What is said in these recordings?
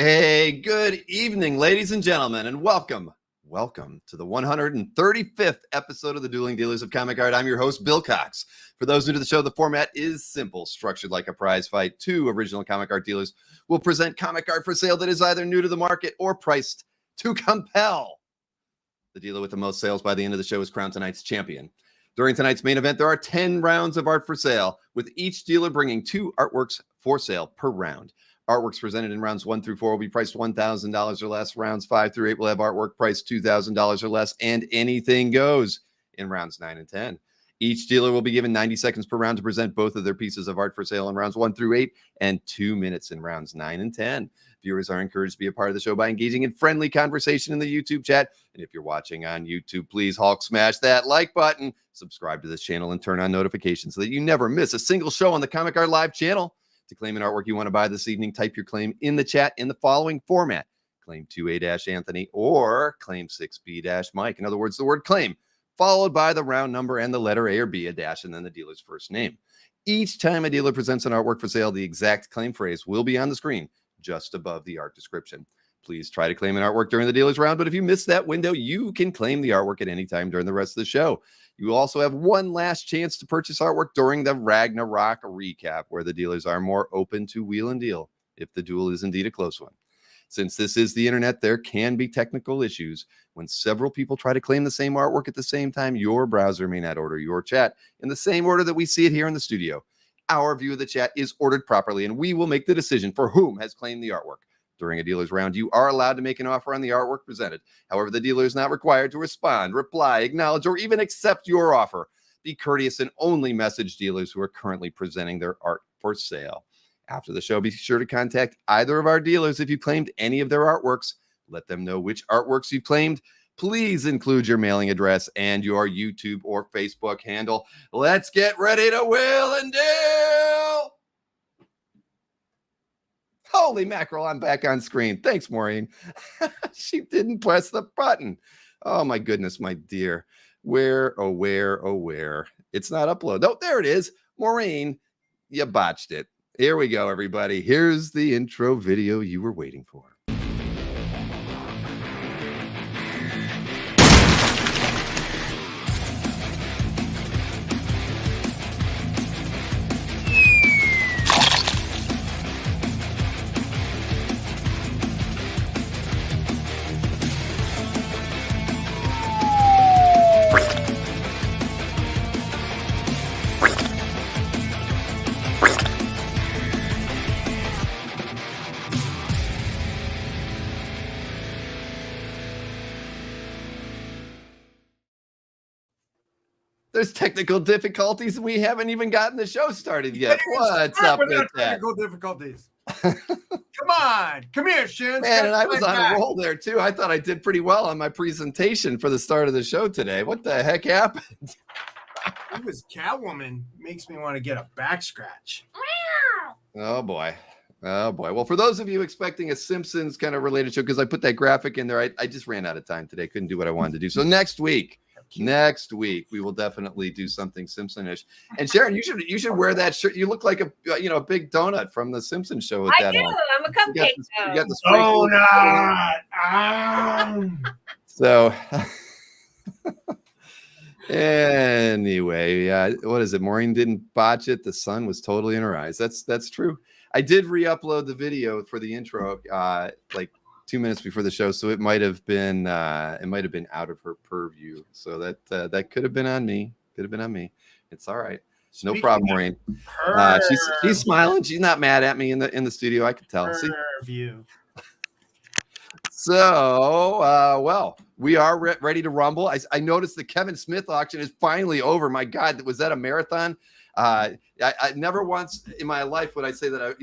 Hey, good evening, ladies and gentlemen, and welcome to the 135th episode of the Dueling Dealers of Comic Art. I'm your host, Bill Cox. For those new to the show, the format is simple, structured like a prize fight. Two original comic art dealers will present comic art for sale that is either new to the market or priced to compel. The dealer with the most sales by the end of the show is crowned tonight's champion. During tonight's main event, there are 10 rounds of art for sale, with each dealer bringing 2 artworks for sale per round. Artworks presented in rounds 1 through 4 will be priced $1,000 or less. Rounds 5 through 8 will have artwork priced $2,000 or less, and anything goes in rounds 9 and 10. Each dealer will be given 90 seconds per round to present both of their pieces of art for sale in rounds 1 through 8 and 2 minutes in rounds 9 and 10. Viewers are encouraged to be a part of the show by engaging in friendly conversation in the YouTube chat. And if you're watching on YouTube, please Hulk smash that like button, subscribe to this channel, and turn on notifications so that you never miss a single show on the Comic Art Live channel. To claim an artwork you want to buy this evening, type your claim in the chat in the following format. Claim 2A-Anthony or claim 6B-Mike. In other words, the word claim, followed by the round number and the letter A or B, a dash, and then the dealer's first name. Each time a dealer presents an artwork for sale, the exact claim phrase will be on the screen just above the art description. Please try to claim an artwork during the dealer's round, but if you miss that window, you can claim the artwork at any time during the rest of the show. You will also have one last chance to purchase artwork during the Ragnarok recap, where the dealers are more open to wheel and deal if the duel is indeed a close one. Since this is the internet, there can be technical issues. When several people try to claim the same artwork at the same time, your browser may not order your chat in the same order that we see it here in the studio. Our view of the chat is ordered properly, and we will make the decision for whom has claimed the artwork. During a dealer's round, you are allowed to make an offer on the artwork presented. However, the dealer is not required to respond, reply, acknowledge, or even accept your offer. Be courteous and only message dealers who are currently presenting their art for sale. After the show, be sure to contact either of our dealers if you claimed any of their artworks. Let them know which artworks you claimed. Please include your mailing address and your YouTube or Facebook handle. Let's get ready to wheel and deal. Holy mackerel, I'm back on screen. Thanks, Maureen. She didn't press the button. Oh, my goodness, my dear. Where? It's not upload. Oh, there it is. Maureen, you botched it. Here we go, everybody. Here's the intro video you were waiting for. There's technical difficulties, and we haven't even gotten the show started yet. What's up with that? Technical difficulties. Come on. Come here, Shin. Man, and I was on a roll there, too. I thought I did pretty well on my presentation for the start of the show today. What the heck happened? It was Catwoman. Makes me want to get a back scratch. Oh, boy. Oh, boy. Well, for those of you expecting a Simpsons kind of related show, because I put that graphic in there, I just ran out of time today. Couldn't do what I wanted to do. So next week, we will definitely do something Simpson-ish. And Sharon, you should wear that shirt. You look like a big donut from the Simpsons show with that on. I'm a cupcake. You got the donut. So anyway, what is it? Maureen didn't botch it. The sun was totally in her eyes. That's true. I did re-upload the video for the intro like 2 minutes before the show, so it might have been out of her purview. So that could have been on me. It's all right. No problem, Maureen. She's smiling. She's not mad at me in the studio. I could tell. View. So, well, we are ready to rumble. I noticed the Kevin Smith auction is finally over. My God, was that a marathon? I never once in my life would I say that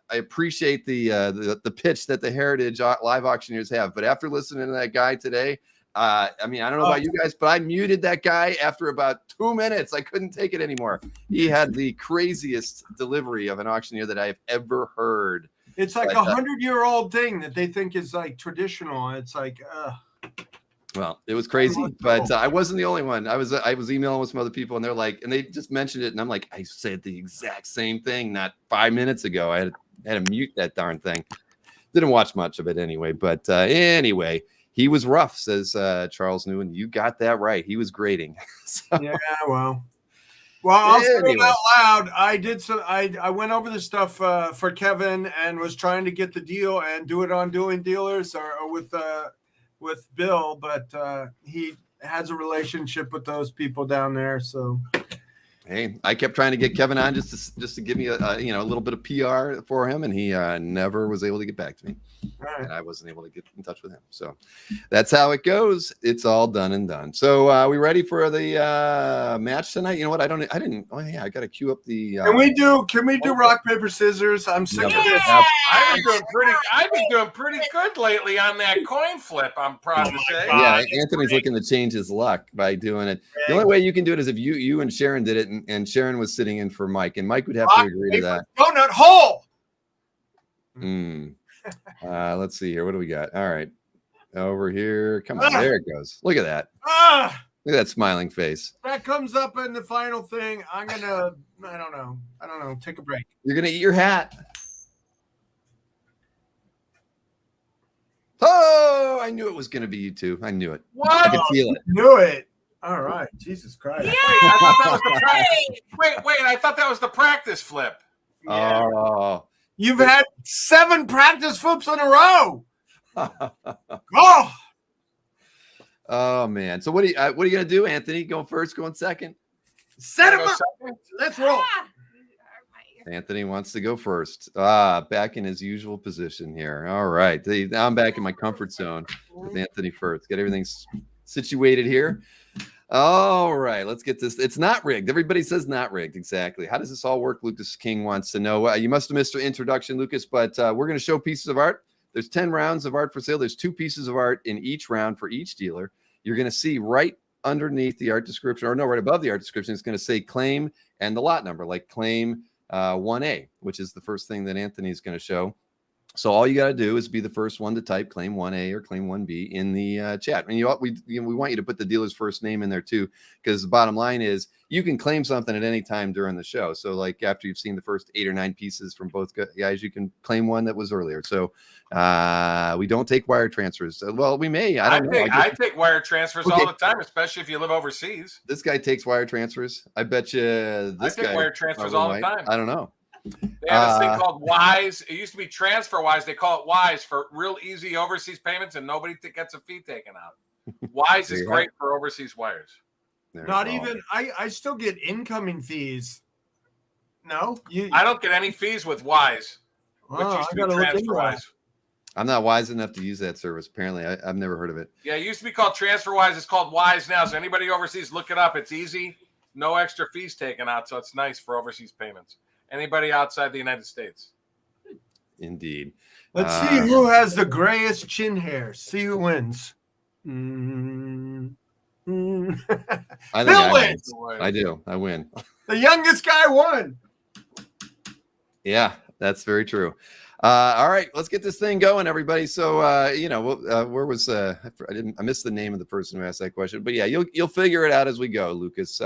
I appreciate the pitch that the Heritage Live auctioneers have. But after listening to that guy today, I don't know about you guys, but I muted that guy after about 2 minutes. I couldn't take it anymore. He had the craziest delivery of an auctioneer that I have ever heard. It's like 100-year-old thing that they think is like traditional. It's like, Well, it was crazy, but I wasn't the only one. I was emailing with some other people, and they're like, and they just mentioned it, and I'm like, I said the exact same thing not 5 minutes ago. I had to mute that darn thing. Didn't watch much of it anyway. But anyway, he was rough, says Charles Newman. You got that right. He was grading. So, Yeah, well, I'll say it Anyway. out loud. I did some. I went over the stuff for Kevin and was trying to get the deal and do it on Dueling Dealers or with Bill, but he has a relationship with those people down there. So hey, I kept trying to get Kevin on just to give me a little bit of PR for him, and he never was able to get back to me. right. And I wasn't able to get in touch with him. So that's how it goes. It's all done and done. So are we ready for the match tonight? You know what? I didn't. Oh yeah, I got to queue up the. Can we do rock paper scissors? I'm sick of this. I've been doing pretty good lately on that coin flip. I'm proud to say. Yeah, Anthony's looking to change his luck by doing it. The only way you can do it is if you and Sharon did it, and Sharon was sitting in for Mike, and Mike would have to agree to that. Donut hole. Let's see here. What do we got? All right, over here. Come on, there it goes. Look at that. Look at that smiling face. That comes up in the final thing. I don't know. Take a break. You're gonna eat your hat. Oh, I knew it was gonna be you two. I knew it. What? I could feel it. Knew it. All right. Jesus Christ. Wait, I thought that was the practice. Wait, I thought that was the practice flip. Yeah. Oh. You've had 7 practice flips in a row. Oh. Oh man. So what are you gonna do, Anthony? Going first, going second? Set him up. Let's roll. Anthony wants to go first. Back in his usual position here. All right. Now I'm back in my comfort zone with Anthony first. Get everything situated here. All right. Let's get this. It's not rigged. Everybody says not rigged. Exactly. How does this all work? Lucas King wants to know. You must have missed your introduction, Lucas, but we're going to show pieces of art. There's 10 rounds of art for sale. There's 2 pieces of art in each round for each dealer. You're going to see right underneath the art description, or no, right above the art description, it's going to say claim and the lot number, like claim 1A, which is the first thing that Anthony's going to show. So all you got to do is be the first one to type claim 1A or claim 1B in the chat. And we want you to put the dealer's first name in there too, because the bottom line is you can claim something at any time during the show. So like after you've seen the first 8 or 9 pieces from both guys, you can claim one that was earlier. So we don't take wire transfers. Well, we may. I don't know. I take wire transfers all the time, especially if you live overseas. This guy takes wire transfers. I bet you this guy take wire transfers all the time. I don't know. They have this thing called Wise. It used to be Transfer Wise. They call it Wise for real easy overseas payments, and nobody gets a fee taken out. Wise is great for overseas wires. Not even. I still get incoming fees. No, I don't get any fees with Wise. Which used to be Transfer Wise. I'm not wise enough to use that service. Apparently, I've never heard of it. Yeah, it used to be called Transfer Wise. It's called Wise now. So anybody overseas, look it up. It's easy, no extra fees taken out. So it's nice for overseas payments. Anybody outside the United States. Indeed. Let's see who has the grayest chin hair. See who wins. I think Bill wins. I do. I win. The youngest guy won. Yeah, that's very true. All right, let's get this thing going, everybody. So, where was I missed the name of the person who asked that question, but yeah, you'll figure it out as we go, Lucas.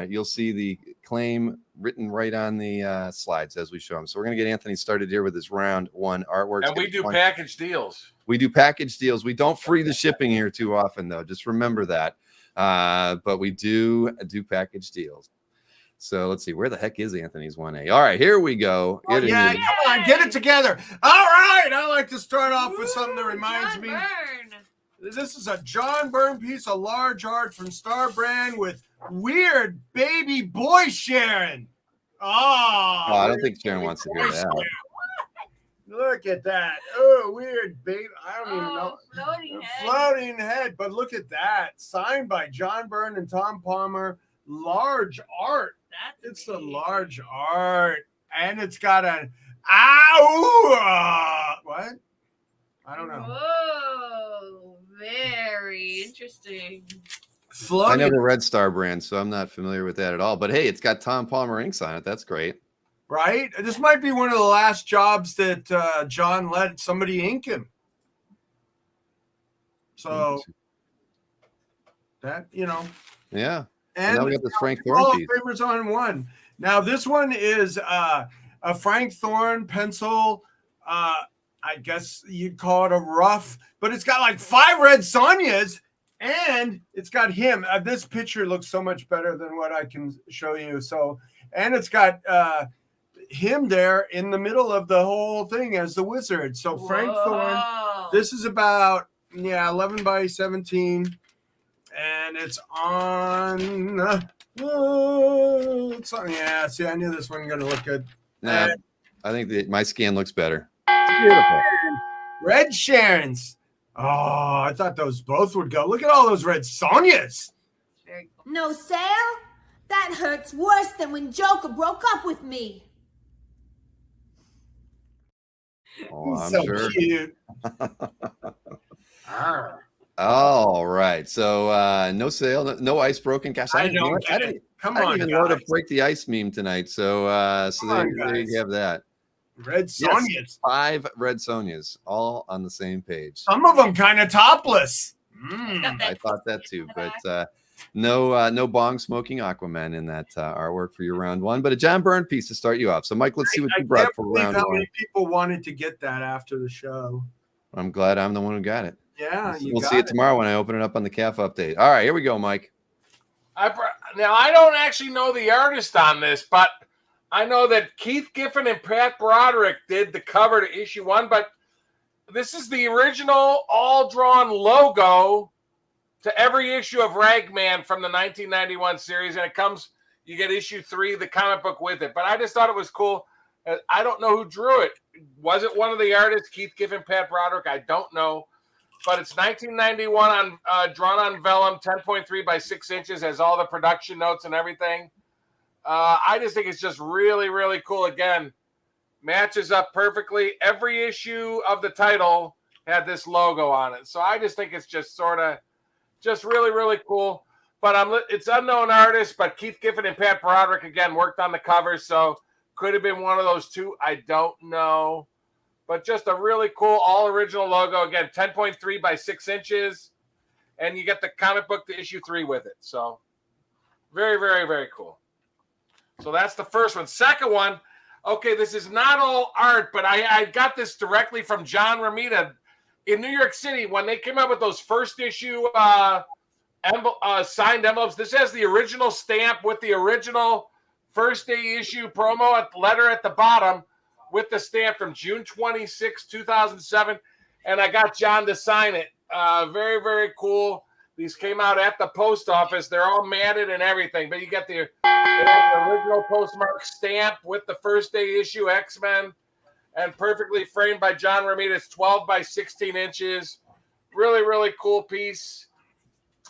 You'll see the claim written right on the slides as we show them. So we're gonna get Anthony started here with his round 1 artwork. And we do package deals. We do package deals. We don't free the shipping here too often, though. Just remember that. But we do package deals. So let's see. Where the heck is Anthony's 1A? All right, here we go. Come on, get it together. All right. I like to start off with something that reminds me. This is a John Byrne piece of large art from Star Brand with weird baby boy Sharon. Oh, I don't think Sharon wants to hear that. Look at that. Oh, weird baby. I don't even know. Floating head. But look at that. Signed by John Byrne and Tom Palmer. Large art. It's the large art. And it's got an what? I don't know. Whoa, very interesting. I never read Star Brand, so I'm not familiar with that at all. But hey, it's got Tom Palmer inks on it. That's great. Right? This might be one of the last jobs that John let somebody ink him. So that, Yeah. And now we got this Frank Thorne piece. Papers on one. Now this one is a Frank Thorne pencil I guess you'd call it a rough, but it's got like 5 red Sonyas, and it's got him. This picture looks so much better than what I can show you. So, and it's got him there in the middle of the whole thing as the wizard. So Frank Thorne, this is about 11 by 17, and it's on. See, I knew this wasn't gonna look good. Nah, I think my scan looks better. It's beautiful. Red Sharons. Oh, I thought those both would go. Look at all those red Sonyas. Very cool. No sale? That hurts worse than when Joker broke up with me. Oh, I'm so sure. Cute. All right. So no sale, no ice broken. Gosh, I didn't even load a break the ice meme tonight. So there you have that. Red Sonyas. Yes, 5 red Sonyas, all on the same page. Some of them kind of topless. I thought that too, but no bong smoking Aquaman in that artwork for your round 1, but a John Byrne piece to start you off. So Mike, let's see what you brought for round 1. How many people wanted to get that after the show? I'm glad I'm the one who got it. Yeah, we'll see it tomorrow when I open it up on the CAF update. All right, here we go, Mike. Now I don't actually know the artist on this, but I know that Keith Giffen and Pat Broderick did the cover to issue 1, but this is the original all-drawn logo to every issue of Ragman from the 1991 series, and it comes, you get issue 3, the comic book with it. But I just thought it was cool. I don't know who drew it. Was it one of the artists, Keith Giffen, Pat Broderick? I don't know. But it's 1991 on drawn on vellum, 10.3 by 6 inches, has all the production notes and everything. I just think it's just really, really cool. Again, matches up perfectly. Every issue of the title had this logo on it. So I just think it's just sort of just really, really cool. But it's unknown artists, but Keith Giffen and Pat Broderick, again, worked on the cover. So could have been one of those two. I don't know. But just a really cool all original logo. Again, 10.3 by 6 inches. And you get the comic book to issue 3 with it. So very, very, very cool. So that's the first one. Second one, okay, this is not all art, but I got this directly from John Romita in New York City when they came out with those first issue signed envelopes. This has the original stamp with the original first day issue promo letter at the bottom with the stamp from June 26, 2007. And I got John to sign it. Very, very cool. These came out at the post office. They're all matted and everything, but you get the original postmark stamp with the first day issue X-Men and perfectly framed by John Romita. It's 12 by 16 inches. Really, really cool piece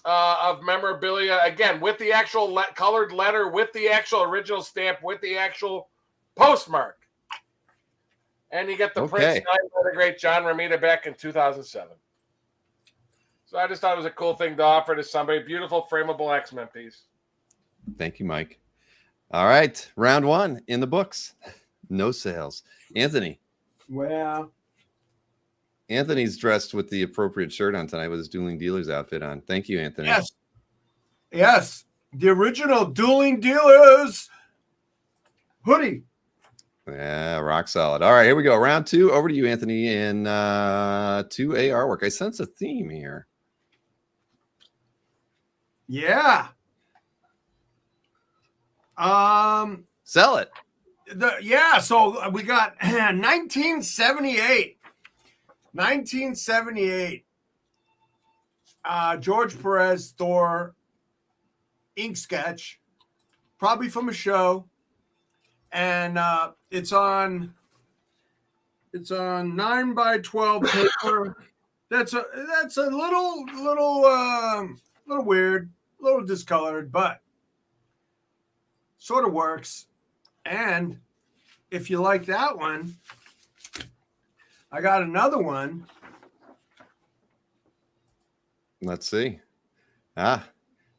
of memorabilia. Again, with the actual colored letter, with the actual original stamp, with the actual postmark. And you get the print signed by the great John Romita back in 2007. So I just thought it was a cool thing to offer to somebody. Beautiful frameable X-Men piece. Thank you, Mike. All right, round 1 in the books. No sales. Anthony. Well, Anthony's dressed with the appropriate shirt on tonight with his Dueling Dealers outfit on. Thank you, Anthony. Yes. The original Dueling Dealers hoodie. Yeah, rock solid. All right, here we go. Round 2. Over to you, Anthony, in 2A artwork. I sense a theme here. Yeah. Sell it. So we got 1978. 1978. George Perez Thor ink sketch, probably from a show. And it's on 9 by 12 paper. That's a little weird, a little discolored, but sort of works. And if you like that one, I got another one. Let's see. It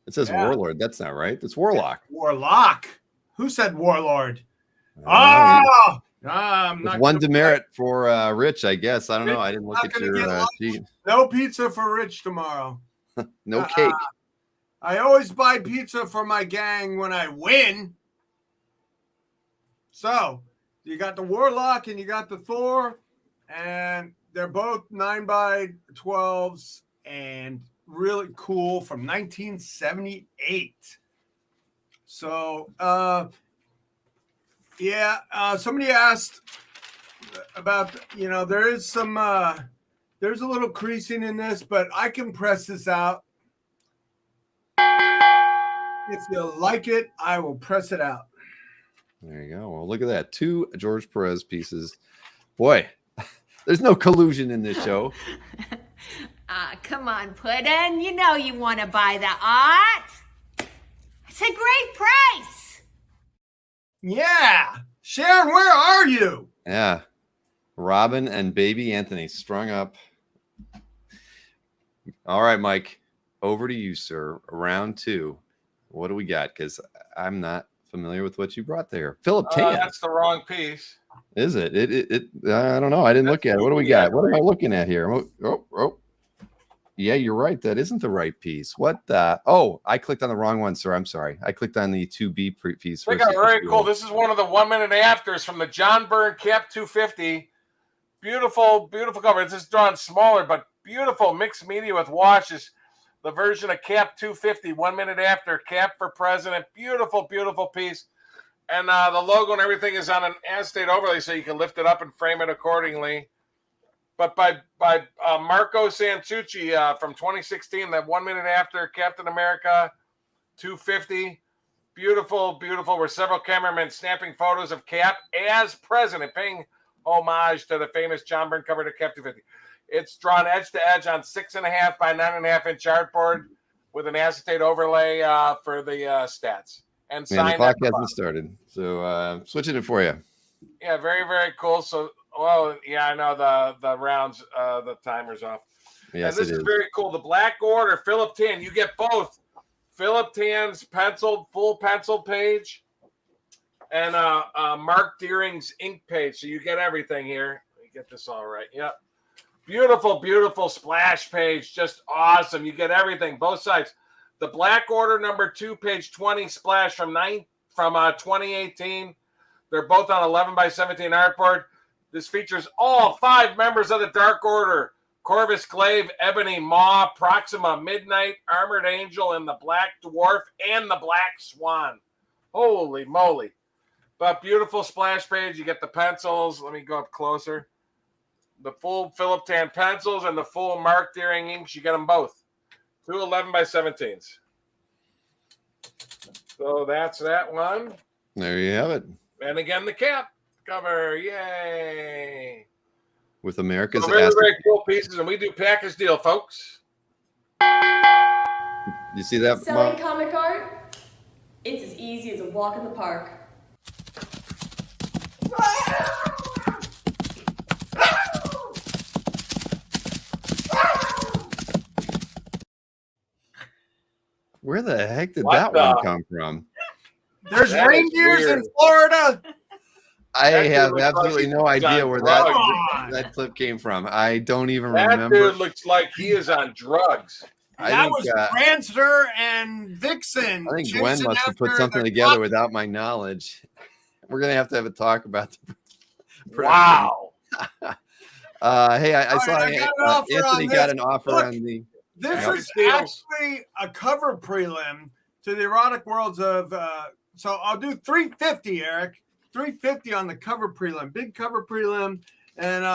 says Warlord. That's not right. It's Warlock. Warlock. Who said Warlord? I'm not one demerit for Rich, I guess. I don't know. I didn't look at your sheet. No pizza for Rich tomorrow. No cake. I always buy pizza for my gang when I win. So you got the Warlock and you got the Thor. and they're both 9x12s and really cool from 1978. So, somebody asked about, there is some, there's a little creasing in this, but I can press this out. If you like it, I will press it out. There you go. Well, look at that. 2 George Perez pieces. Boy, there's no collusion in this show. Come on, Puddin'. You know you want to buy the art. It's a great price. Yeah. Sharon, where are you? Yeah. Robin and baby Anthony strung up. All right, Mike. Over to you, sir. Round 2. What do we got? Because I'm not familiar with what you brought there. Philip Tan. That's the wrong piece. Is it? I don't know. I didn't look at it. What do we got? What am I looking at here? Oh. Yeah, you're right. That isn't the right piece. What the? Oh, I clicked on the wrong one, sir. I'm sorry. I clicked on the 2B piece. They got very cool. This is one of the 1 minute afters from the John Byrne Cap 250. Beautiful, beautiful cover. This is drawn smaller, but beautiful mixed media with washes. The version of Cap 250, 1 minute after, Cap for President. Beautiful, beautiful piece. And the logo and everything is on an acetate overlay, so you can lift it up and frame it accordingly. But by Marco Santucci from 2016, that 1 minute after Captain America 250. Beautiful, beautiful. Where several cameramen snapping photos of Cap as president, paying homage to the famous John Byrne cover to Cap 250. It's drawn edge to edge on 6.5 by 9.5 inch artboard with an acetate overlay for the stats. And the clock hasn't started, so switching it for you. Yeah, very, very cool. So, well, yeah, I know the rounds, the timer's off. Yes, and this is very cool. The Black Order, Philip Tan. You get both Philip Tan's full penciled page and Mark Deering's ink page. So you get everything here. Let me get this all right. Yep. Beautiful, beautiful splash page. Just awesome. You get everything, both sides. The Black Order number 2, page 20, splash from 2018. They're both on 11 by 17 artboard. This features all 5 members of the Dark Order: Corvus Glaive, Ebony Maw, Proxima Midnight, Armored Angel, and the Black Dwarf, and the Black Swan. Holy moly. But beautiful splash page. You get the pencils. Let me go up closer. The full Philip Tan pencils and the full Mark Deering inks. You get them both. 2 11 by 17s. So that's that one. There you have it. And again, the cap cover. Yay. With America's very, very cool pieces. And we do package deal, folks. You see that? Selling comic art? It's as easy as a walk in the park. Where the heck did that one come from? There's reindeers in Florida. I have absolutely no idea where that clip came from. I don't even remember. That dude looks like he is on drugs. That was Prancer and Vixen. I think Gwen must have put something together without my knowledge. We're going to have a talk about the wow. Hey, I saw Anthony got an offer on the... This is actually a cover prelim to the Erotic Worlds of... so I'll do 350, Eric. 350 on the cover prelim. Big cover prelim. And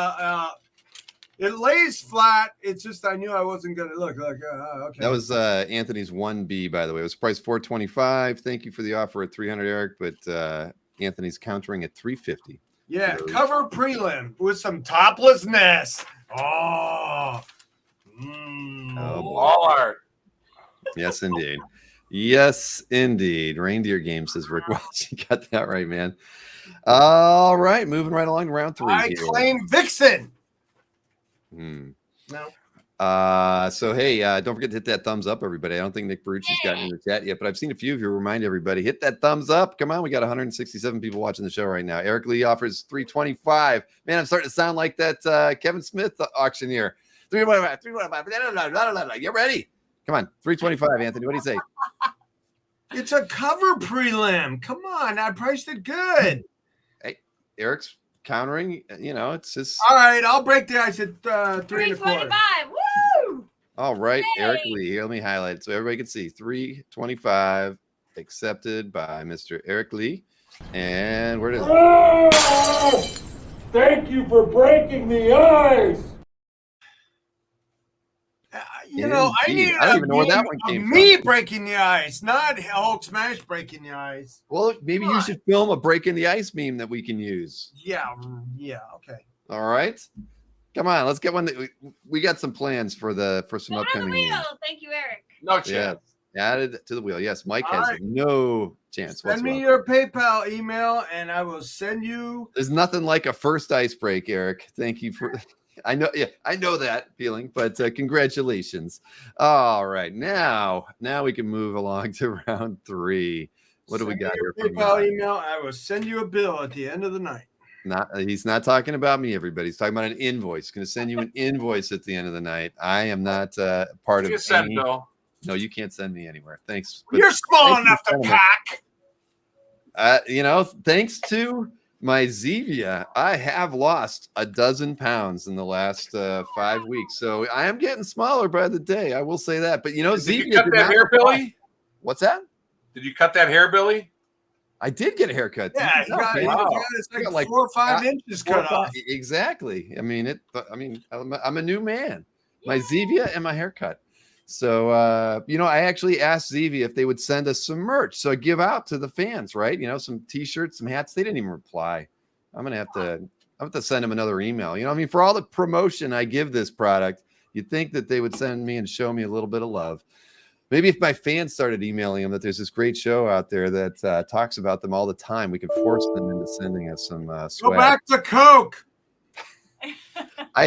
it lays flat. It's just I knew I wasn't going to look. Okay. That was Anthony's 1B, by the way. It was priced $425. Thank you for the offer at $300, Eric. But Anthony's countering at $350. Yeah, cover prelim with some toplessness. Oh. All art. Yes, indeed. Yes, indeed. Reindeer game, says Rick Welch. You got that right, man. All right, moving right along to round 3. I claim Vixen. No. So hey, don't forget to hit that thumbs up, everybody. I don't think Nick Barucci's gotten in the chat yet, but I've seen a few of you. Remind everybody, hit that thumbs up. Come on, we got 167 people watching the show right now. Eric Lee offers $325. Man, I'm starting to sound like that Kevin Smith auctioneer. $325. Get ready. Come on, $325, Anthony. What do you say? It's a cover prelim. Come on, I priced it good. Hey, Eric's countering. You know, it's just All right, I'll break the ice at 3 1/4. 325. Woo! all right. Eric Yay. Lee. Here, let me highlight it so everybody can see. 325 accepted by Mr. Eric Lee. And where does Oh, thank you for breaking the ice. You know, I Indeed. need I don't even know where that one came me from. breaking the ice, not Hulk Smash breaking the ice. Well, maybe you should film a break in the ice meme that we can use. Yeah, okay. All right. Come on, let's get one. We got some plans for some Put on the upcoming wheel. memes. Thank you, Eric. No Yeah, chance. added to the wheel. Yes, Mike All has right. no chance Send me whatsoever. your PayPal email, and I will send you. There's nothing like a first ice break, Eric. Thank you for. I know, yeah, I know that feeling, but congratulations. All right, now we can move along to round 3. What do we Send me got your here from PayPal email. I will send you a bill at the end of the night. He's not talking about me, everybody. He's talking about an invoice. He's going to send you an invoice at the end of the night. I am not part of You send any. Bill. No, you can't send me anywhere. Thanks. But You're small thank you enough for to telling me. pack. You know, thanks to my Zevia, I have lost 12 pounds in the last 5 weeks. So I am getting smaller by the day. I will say that. But you know, Did you Zevia cut did that not hair, apply. Billy? What's that? Did you cut that hair, Billy? I did get a haircut. Yeah, you got, Wow. it's I got like like 4 or 5 inches 4 or cut 5 off. Exactly. I mean, I'm a new man. My Zevia and my haircut. So, you know, I actually asked Zevia if they would send us some merch. So I give out to the fans, right? You know, some t-shirts, some hats. They didn't even reply. I'm going to have to send them another email. You know, I mean, for all the promotion I give this product, you'd think that they would send me and show me a little bit of love. Maybe if my fans started emailing them that there's this great show out there that talks about them all the time, we can force them into sending us some Go swag. back to Coke. I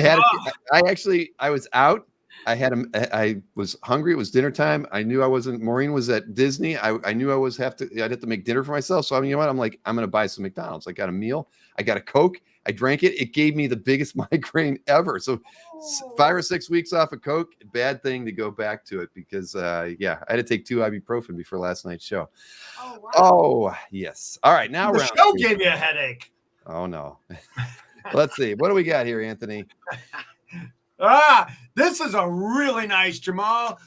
was out. I was hungry. It was dinner time. I knew I wasn't. Maureen was at Disney. I knew I'd have to make dinner for myself. So I mean, you know what? I'm like, I'm going to buy some McDonald's. I got a meal. I got a Coke. I drank it. It gave me the biggest migraine ever. So 5 or 6 weeks off of Coke, bad thing to go back to it because, yeah, I had to take 2 ibuprofen before last night's show. Oh, wow. Oh, yes. All right. Now The round show 2. gave you a headache. Oh, no. Let's see. What do we got here, Anthony? This is a really nice Jamal.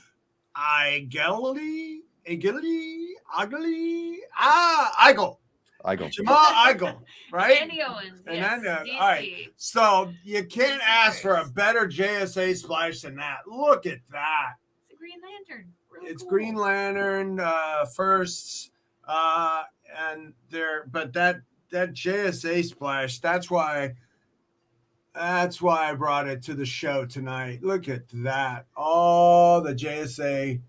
Igel. I go. Jamal Igel, right? Andy Owens. And Yes, then, DC. all right. So you can't ask for a better JSA splash than that. Look at that. It's a Green Lantern. Really It's cool. Green Lantern firsts, and there. But that JSA splash. That's why I brought it to the show tonight. Look at that. All the JSA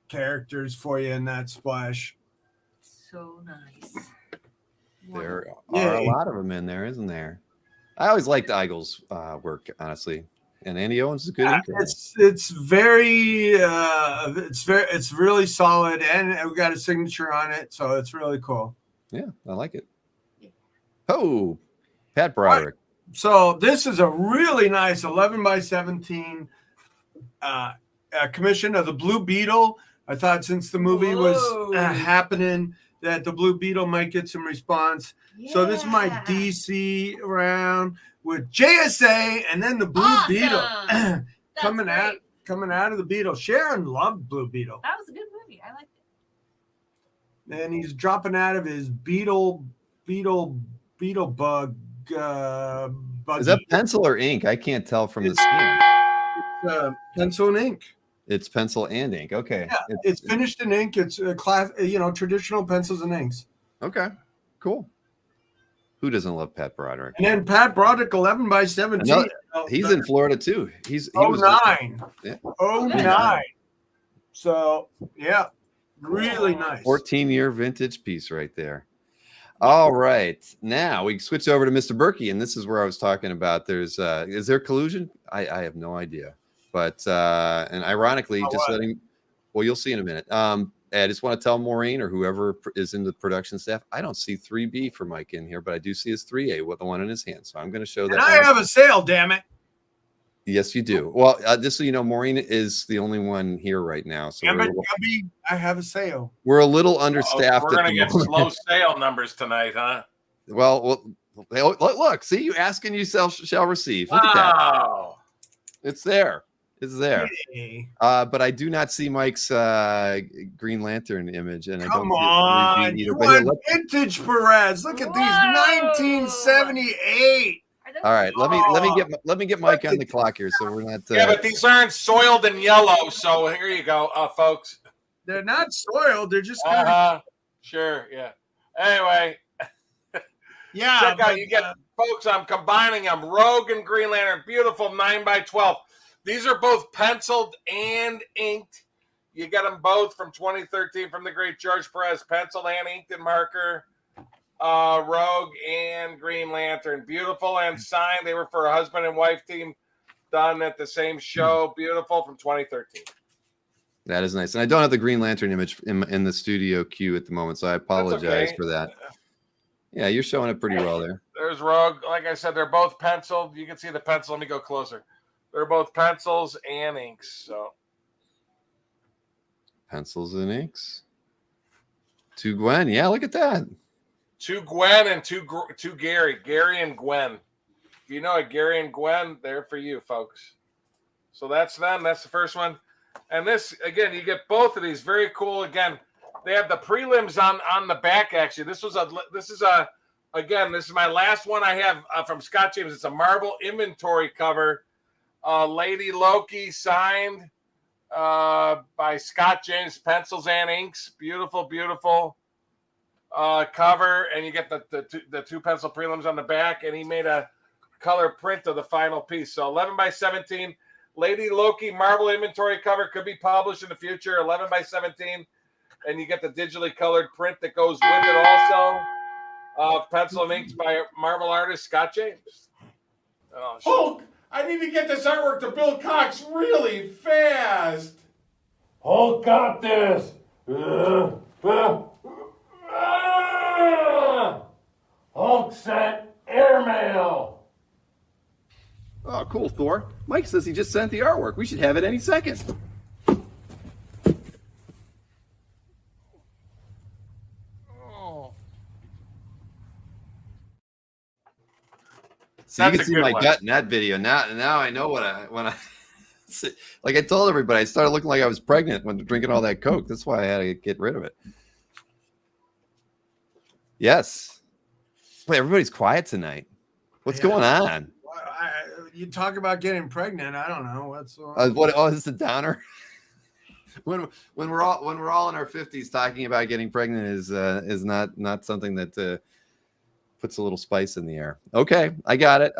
characters for you in that splash. So nice. There Yeah. are a lot of them in there, isn't there? I always liked Igel's work, honestly. And Andy Owens is a good inker. It's really solid, and we got a signature on it, so it's really cool. Yeah, I like it. Oh, Pat Broderick. So this is a really nice 11x17 commission of the Blue Beetle. I thought since the movie was Whoa. happening that the Blue Beetle might get some response. So this is my Yeah. DC round with JSA and then the Blue Awesome. Beetle That's coming great. out of the Beetle. Sharon loved Blue Beetle. That was a good movie. I liked it. And he's dropping out of his beetle bug. Buggy. Is that pencil or ink? I can't tell from the scan. Pencil and ink? It's pencil and ink. Okay. Yeah, it's finished in ink. It's a class, traditional pencils and inks. Okay. Cool. Who doesn't love Pat Broderick? And then Pat Broderick 11x17. He's in Florida too. He was 09. Yeah. 09. So yeah, really nice. 14-year vintage piece right there. All right. Now we switch over to Mr. Berkey, and this is where I was talking about. Is there collusion? I have no idea. But and ironically, well, you'll see in a minute. I just want to tell Maureen or whoever is in the production staff, I don't see 3B for Mike in here, but I do see his 3A with the one in his hand. So I'm going to show that. And I have a sale, damn it. Yes, you do. Well, just so you know, Maureen is the only one here right now. So I have a sale. we're a little understaffed. We're at going the to get moment. slow sale numbers tonight, huh? Well, Look, see, you ask and you shall receive. Look at that. Wow. It's there. It's there. Hey, But I do not see Mike's Green Lantern image, and I don't come see on. either. You But here, want vintage Perez. Look at these Whoa. 1978. Are those all right, Oh, let me get Mike look on the at clock here, so we're not. Yeah, but these aren't soiled and yellow. So here you go, folks. they're not soiled. They're just kind of. Uh-huh. Sure, yeah. Anyway, Yeah. check out, but, you get, folks, I'm combining them. Rogue and Green Lantern, beautiful 9x12. These are both penciled and inked. You get them both from 2013 from the great George Perez, penciled and inked and marker. Rogue and Green Lantern, beautiful and signed. They were for a husband and wife team, done at the same show. Beautiful from 2013. That is nice, and I don't have the Green Lantern image in the studio queue at the moment, so I apologize okay. for that. Yeah, you're showing it pretty well there. There's Rogue. Like I said, they're both penciled. You can see the pencil. Let me go closer. They're both pencils and inks. So Pencils and inks. To Gwen, yeah, look at that. two Gwen and two Gary. Gary and Gwen. If you know it, Gary and Gwen, they're for you, folks. So that's them. That's the first one. And this, again, you get both of these. Very cool. Again, they have the prelims on the back, actually. This is my last one I have from Scott James. It's a Marvel inventory cover. Lady Loki signed by Scott James, pencils and inks. Beautiful, beautiful cover. And you get the two pencil prelims on the back. And he made a color print of the final piece. So 11x17. Lady Loki Marvel inventory cover could be published in the future. 11x17. And you get the digitally colored print that goes with it also. Pencil and inks by Marvel artist Scott James. Oh, Hulk, I need to get this artwork to Bill Cox really fast. Hulk got this. Hulk sent airmail. Oh, cool, Thor. Mike says he just sent the artwork. We should have it any second. So you That's can a see good my one. gut in that video. Now I know when I like I told everybody, I started looking like I was pregnant when drinking all that Coke. That's why I had to get rid of it. Yes. Wait, everybody's quiet tonight. What's going on? You talk about getting pregnant. I don't know what's What? Oh, is this a downer? when we're all in our 50s, talking about getting pregnant is not something that puts a little spice in the air. Okay, I got it.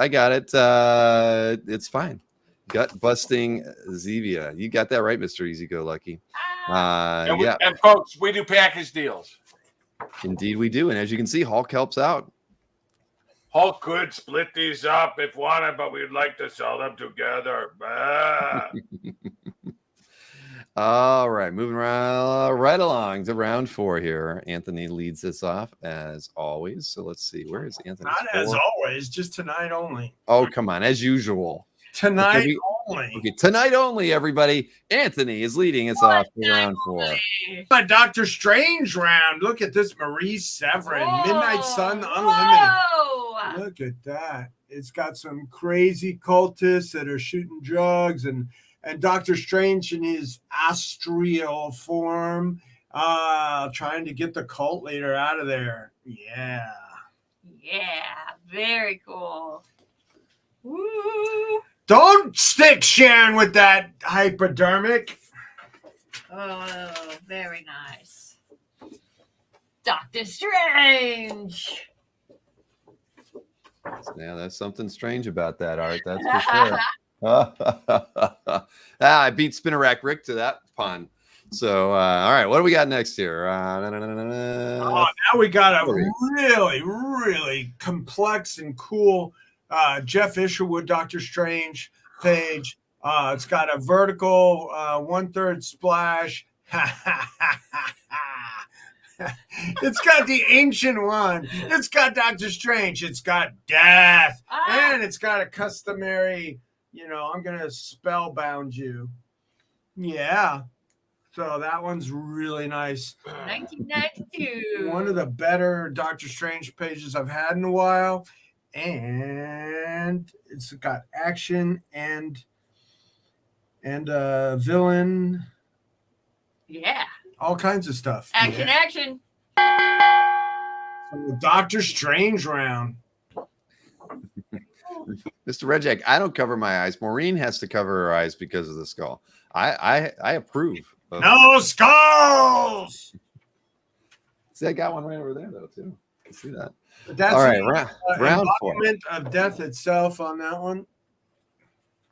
It's fine. Gut busting Zevia. You got that right, Mr. Easy Go Lucky. And folks, we do package deals. Indeed we do. And as you can see, Hulk helps out. Hulk could split these up if wanted, but we'd like to sell them together. All right, moving right along to round 4 here. Anthony leads us off as always. So let's see. Where is Anthony? not as always, just tonight only. Oh, come on. As usual. Tonight only. Okay, tonight only, everybody. Anthony is leading us off for round 4. My Doctor Strange round. Look at this Marie Severin. Whoa. Midnight Sun Unlimited. Whoa. Look at that. It's got some crazy cultists that are shooting drugs and Doctor Strange in his astral form trying to get the cult leader out of there. Yeah. Yeah, very cool. Woo. Don't stick Sharon with that hypodermic. Oh, very nice. Doctor Strange. Yeah, there's something strange about that art. That's for sure. I beat Spinner Rack Rick to that pun. So, all right, what do we got next here? Now we got a really, really complex and cool Jeff Isherwood Doctor Strange page. It's got a vertical 1/3 splash. It's got the ancient one. It's got Doctor Strange. It's got death. And it's got a customary, I'm going to spellbound you. Yeah. So that one's really nice. 1992. One of the better Doctor Strange pages I've had in a while. And it's got action and villain, Yeah. all kinds of stuff. Action, Yeah. action. So the Doctor Strange round. Mr. Redjack, I don't cover my eyes. Maureen has to cover her eyes because of the skull. I approve. No skulls. See, I got one right over there though too. I see that. But that's All right, the round 4. embodiment of death itself on that one.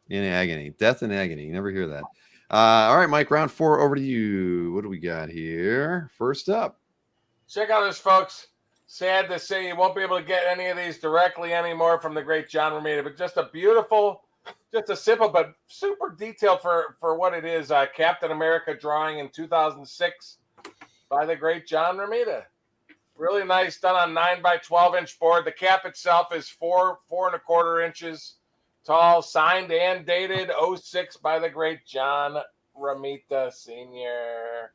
In agony, death in agony. You never hear that. All right, Mike. Round 4 over to you. What do we got here? First up. Check out this, folks. Sad to say you won't be able to get any of these directly anymore from the great John Romita, but just a beautiful, just a simple but super detailed for what it is. Captain America drawing in 2006 by the great John Romita. Really nice, done on 9x12-inch board. The cap itself is 4.25 inches tall, signed and dated 06 by the great John Romita Sr.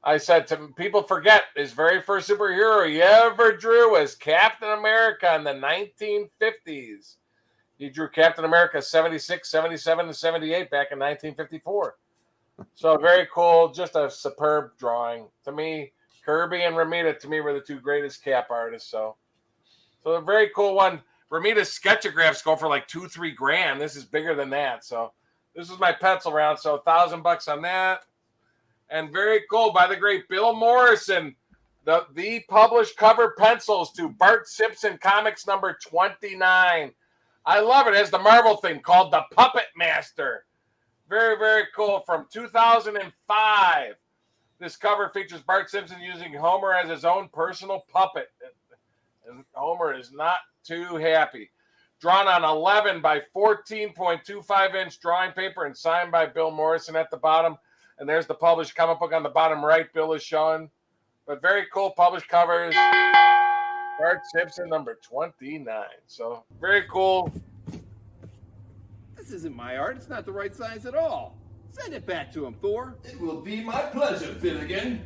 I said to people, forget his very first superhero he ever drew was Captain America in the 1950s. He drew Captain America 76, 77, and 78 back in 1954. So very cool, just a superb drawing. To me, Kirby and Romita, to me, were the two greatest cap artists. So a very cool one. Romita's sketchographs go for like $2-3 grand. This is bigger than that. So this is my pencil round. So $1,000 on that. And very cool by the great Bill Morrison. The published cover pencils to Bart Simpson Comics number 29. I love it. It has the Marvel thing called the Puppet Master. Very, very cool. From 2005. This cover features Bart Simpson using Homer as his own personal puppet. And Homer is not too happy. Drawn on 11 by 14.25-inch drawing paper and signed by Bill Morrison at the bottom. And there's the published comic book on the bottom right. Bill is showing. But very cool published covers. Bart Simpson number 29. So very cool. This isn't my art. It's not the right size at all. Send it back to him, Thor. It will be my pleasure, Finnegan.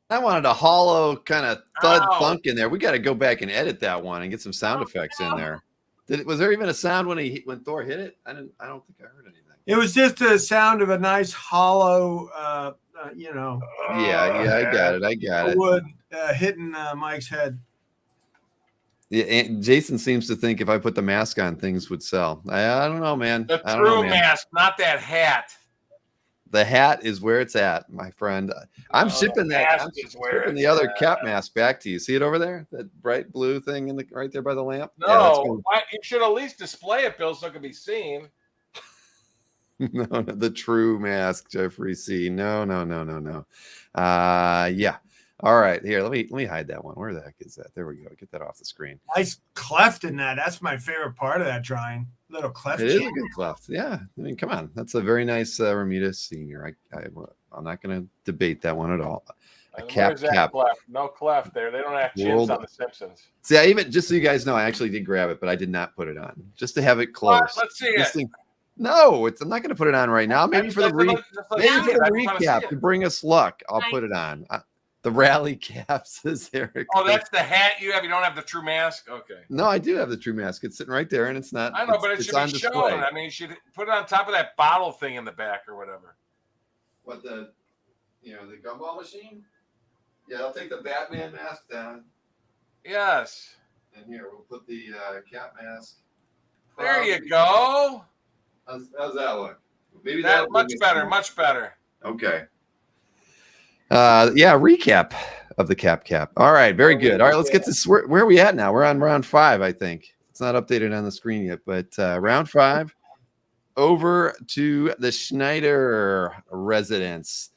I wanted a hollow kind of thud Ow. thunk in there. We got to go back and edit that one and get some sound effects in there. Was there even a sound when Thor hit it? I don't think I heard anything. It was just the sound of a nice hollow, Yeah, I got it. wood hitting Mike's head. Yeah, and Jason seems to think if I put the mask on, things would sell. I don't know, man. The I don't know, true man. mask, not that hat. The hat is where it's at, my friend. I'm shipping that. I'm shipping the other cap mask back to you. See it over there? That bright blue thing right there by the lamp? No, you should at least display it, Bill, so it can be seen. No, the true mask, Jeffrey C. No. Yeah. All right. Here, let me hide that one. Where the heck is that? There we go. Get that off the screen. Nice cleft in that. That's my favorite part of that drawing. Little cleft. It is a good cleft. Yeah. I mean, come on. That's a very nice Romita Senior. I'm not going to debate that one at all. Where's that cleft? No cleft there. They don't have chins on the Simpsons. See, I even, just so you guys know, I actually did grab it, but I did not put it on just to have it close. Let's see it. No, I'm not going to put it on right now. Maybe for the recap to bring us luck, I'll put it on. The rally cap, says Eric. Oh, that's the hat you have. You don't have the true mask. Okay. No, I do have the true mask. It's sitting right there, and it's not. I know, but it should be shown. I mean, you should put it on top of that bottle thing in the back or whatever. What the gumball machine? Yeah, I'll take the Batman mask down. Yes. And here we'll put the cap mask. There you go. How's that look? Maybe that much better. Much better. Okay. Yeah, recap of the cap. All right, very good. All right, let's get this. Where are we at now? We're on round 5, I think. It's not updated on the screen yet, but round 5, over to the Schneider residence,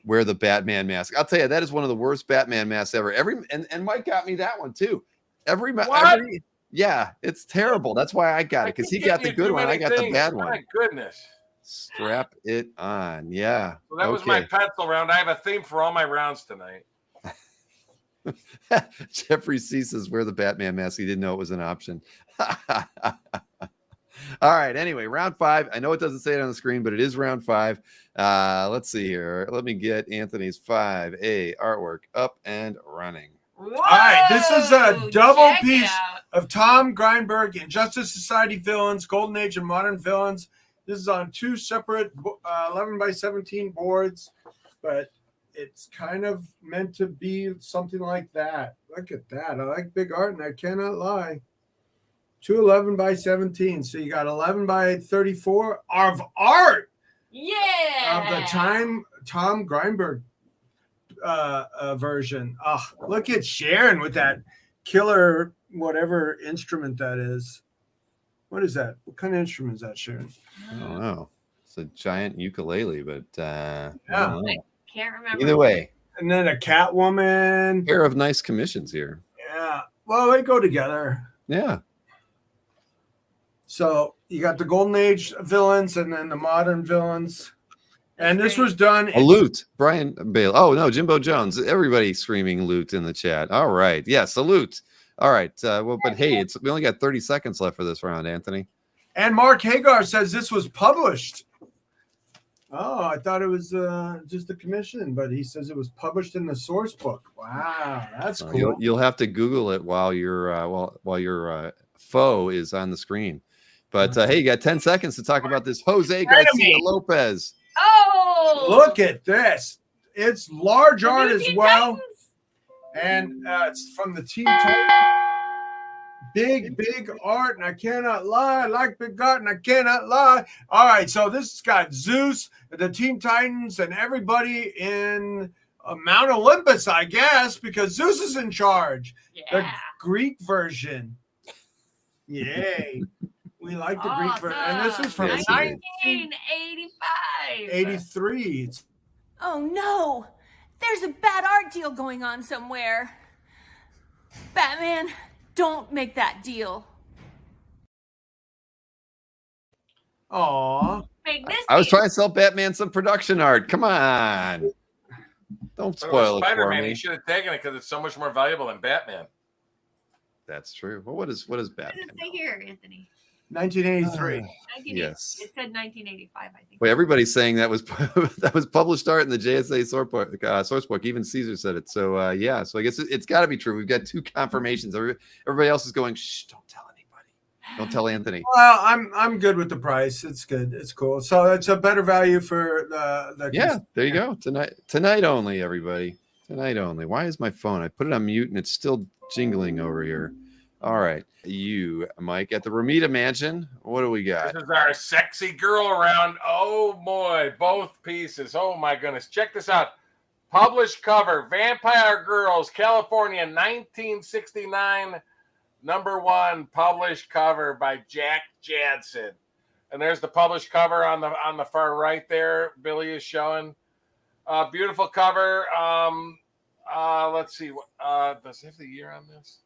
where the Batman mask. I'll tell you, that is one of the worst Batman masks ever. And Mike got me that one too. Yeah, it's terrible. That's why I got it, because he got the good one. I got the bad one. My goodness. Strap it on. Yeah. So that was my pencil round. I have a theme for all my rounds tonight. Jeffrey C says, wear the Batman mask. He didn't know it was an option. All right. Anyway, round 5. I know it doesn't say it on the screen, but it is round 5. Let's see here. Let me get Anthony's 5A artwork up and running. All right, this is a double check it piece out. of Tom Greinberg and Justice Society villains, Golden Age and Modern Villains. This is on 2 separate 11 by 17 boards, but it's kind of meant to be something like that. Look at that. I like big art, and I cannot lie. 2 11 by 17. So you got 11 by 34 of art Yeah. of the Tom Greinberg version. Oh, look at Sharon with that killer whatever instrument that is. What is that? What kind of instrument is that, Sharon? I don't know. It's a giant ukulele, but I don't know. Can't remember. Either way, And then a Catwoman. pair of nice commissions here. Yeah. Well, they go together. Yeah. So you got the Golden Age villains and then the modern villains. And this was done A loot. Brian Bale. Oh, no, Jimbo Jones. Everybody screaming loot in the chat. All right. Yeah, salute. All right. Well, but hey, we only got 30 seconds left for this round, Anthony. And Mark Hagar says this was published. Oh, I thought it was just a commission, but he says it was published in the source book. Wow, that's cool. You'll have to Google it while your foe is on the screen. But hey, you got 10 seconds to talk about this Jose Garcia Lopez. Oh, Look at this. It's large art as Teen well. Titans. And it's from the Team Titans. Big art, and I cannot lie. I like big art, and I cannot lie. All right, so this has got Zeus, the Teen Titans, and everybody in Mount Olympus, I guess, because Zeus is in charge. The Yeah. Greek version. Yay. We like the Greek version. And this is from Yes, it is. 1985. 83. Oh no! There's a bad art deal going on somewhere. Batman, don't make that deal. Aw. Make this I was deal. trying to sell Batman some production art. Come on. Don't spoil it for Spider-Man. me. He should have taken it because it's so much more valuable than Batman. That's true. Well, what is What does Batman? it say here, Anthony? 1983. 1980. Yes. It said 1985, I think. Wait, everybody's saying that was that was published art in the JSA source book. Even Caesar said it. So yeah. So I guess it's got to be true. We've got 2 confirmations. Everybody else is going, shh, don't tell anybody. Don't tell Anthony. Well, I'm good with the price. It's good. It's cool. So it's a better value for the Yeah, there you go. Tonight only, everybody. Tonight only. Why is my phone? I put it on mute and it's still jingling over here. All right. You, Mike, at the Ramita Mansion. What do we got? This is our sexy girl around. Oh boy, both pieces. Oh my goodness. Check this out. Published cover, Vampire Girls, California, 1969. #1 published cover by Jack Jadson. And there's the published cover on the far right there. Billy is showing. Beautiful cover. Let's see. Does it have the year on this?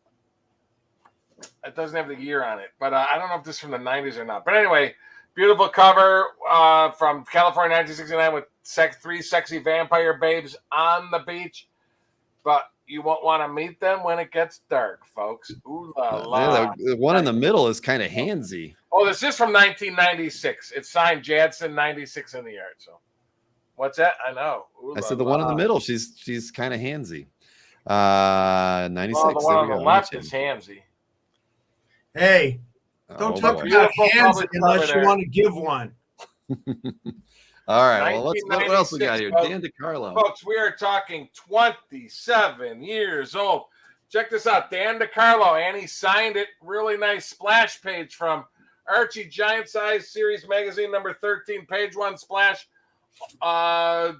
It doesn't have the year on it, but I don't know if this is from the 90s or not. But anyway, beautiful cover from California 1969 with 3 sexy vampire babes on the beach. But you won't want to meet them when it gets dark, folks. Ooh la la. The one in the middle is kind of handsy. Oh, this is from 1996. It's signed Jadson 96 in the art. So what's that? I know. Ooh I la said the one in la. the middle. She's kind of handsy. 96. Oh, the one There on we the go. left Mention. is Hamsy. Hey, don't talk boy. about Beautiful hands public unless cover you there. want to give one. All right. Well, what else we got here? 1996, Dan DeCarlo. Folks, we are talking 27 years old. Check this out. Dan DeCarlo, and he signed it. Really nice splash page from Archie Giant Size Series Magazine, number 13, page 1 splash. Dan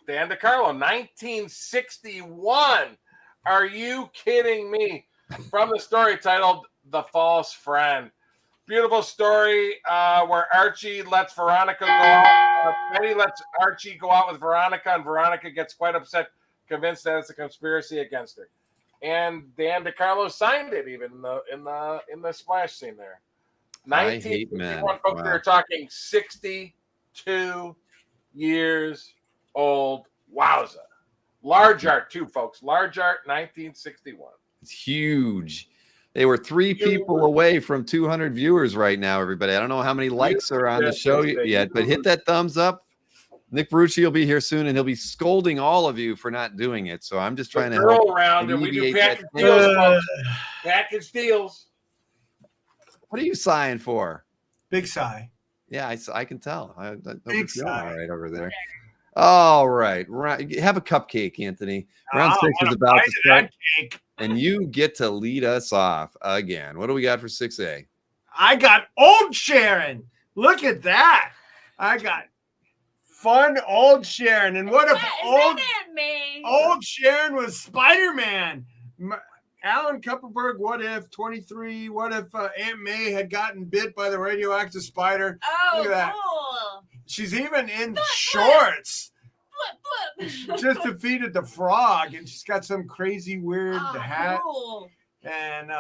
DeCarlo, 1961. Are you kidding me? From the story titled The False Friend. Beautiful story where Archie lets Veronica go out. Betty lets Archie go out with Veronica, and Veronica gets quite upset, convinced that it's a conspiracy against her. And Dan DeCarlo signed it even in the splash scene there. I hate men. 1961, folks, we Wow. are talking 62 years old. Wowza. Large art too, folks. Large art, 1961. It's huge. They were 3 people away from 200 viewers right now, everybody. I don't know how many likes are on the show yet, but hit that thumbs up. Nick Ferrucci will be here soon, and he'll be scolding all of you for not doing it. So I'm just trying to help around, and we do alleviate package that deals, tension. folks. Package deals. What are you sighing for? Big sigh. Yeah, I can tell. I hope Big it's going sigh. all right over there. All right. Have a cupcake, Anthony. Round 6 is about to start, and you get to lead us off again. What do we got for 6A? I got old Sharon. Look at that. I got fun old Sharon. And what if old Sharon was Spider-Man? Alan Kupperberg, what if 23? What if Aunt May had gotten bit by the radioactive spider? Oh, Look at that. cool. She's even in shorts. Flip. She just defeated the frog, and she's got some crazy weird hat. Cool. And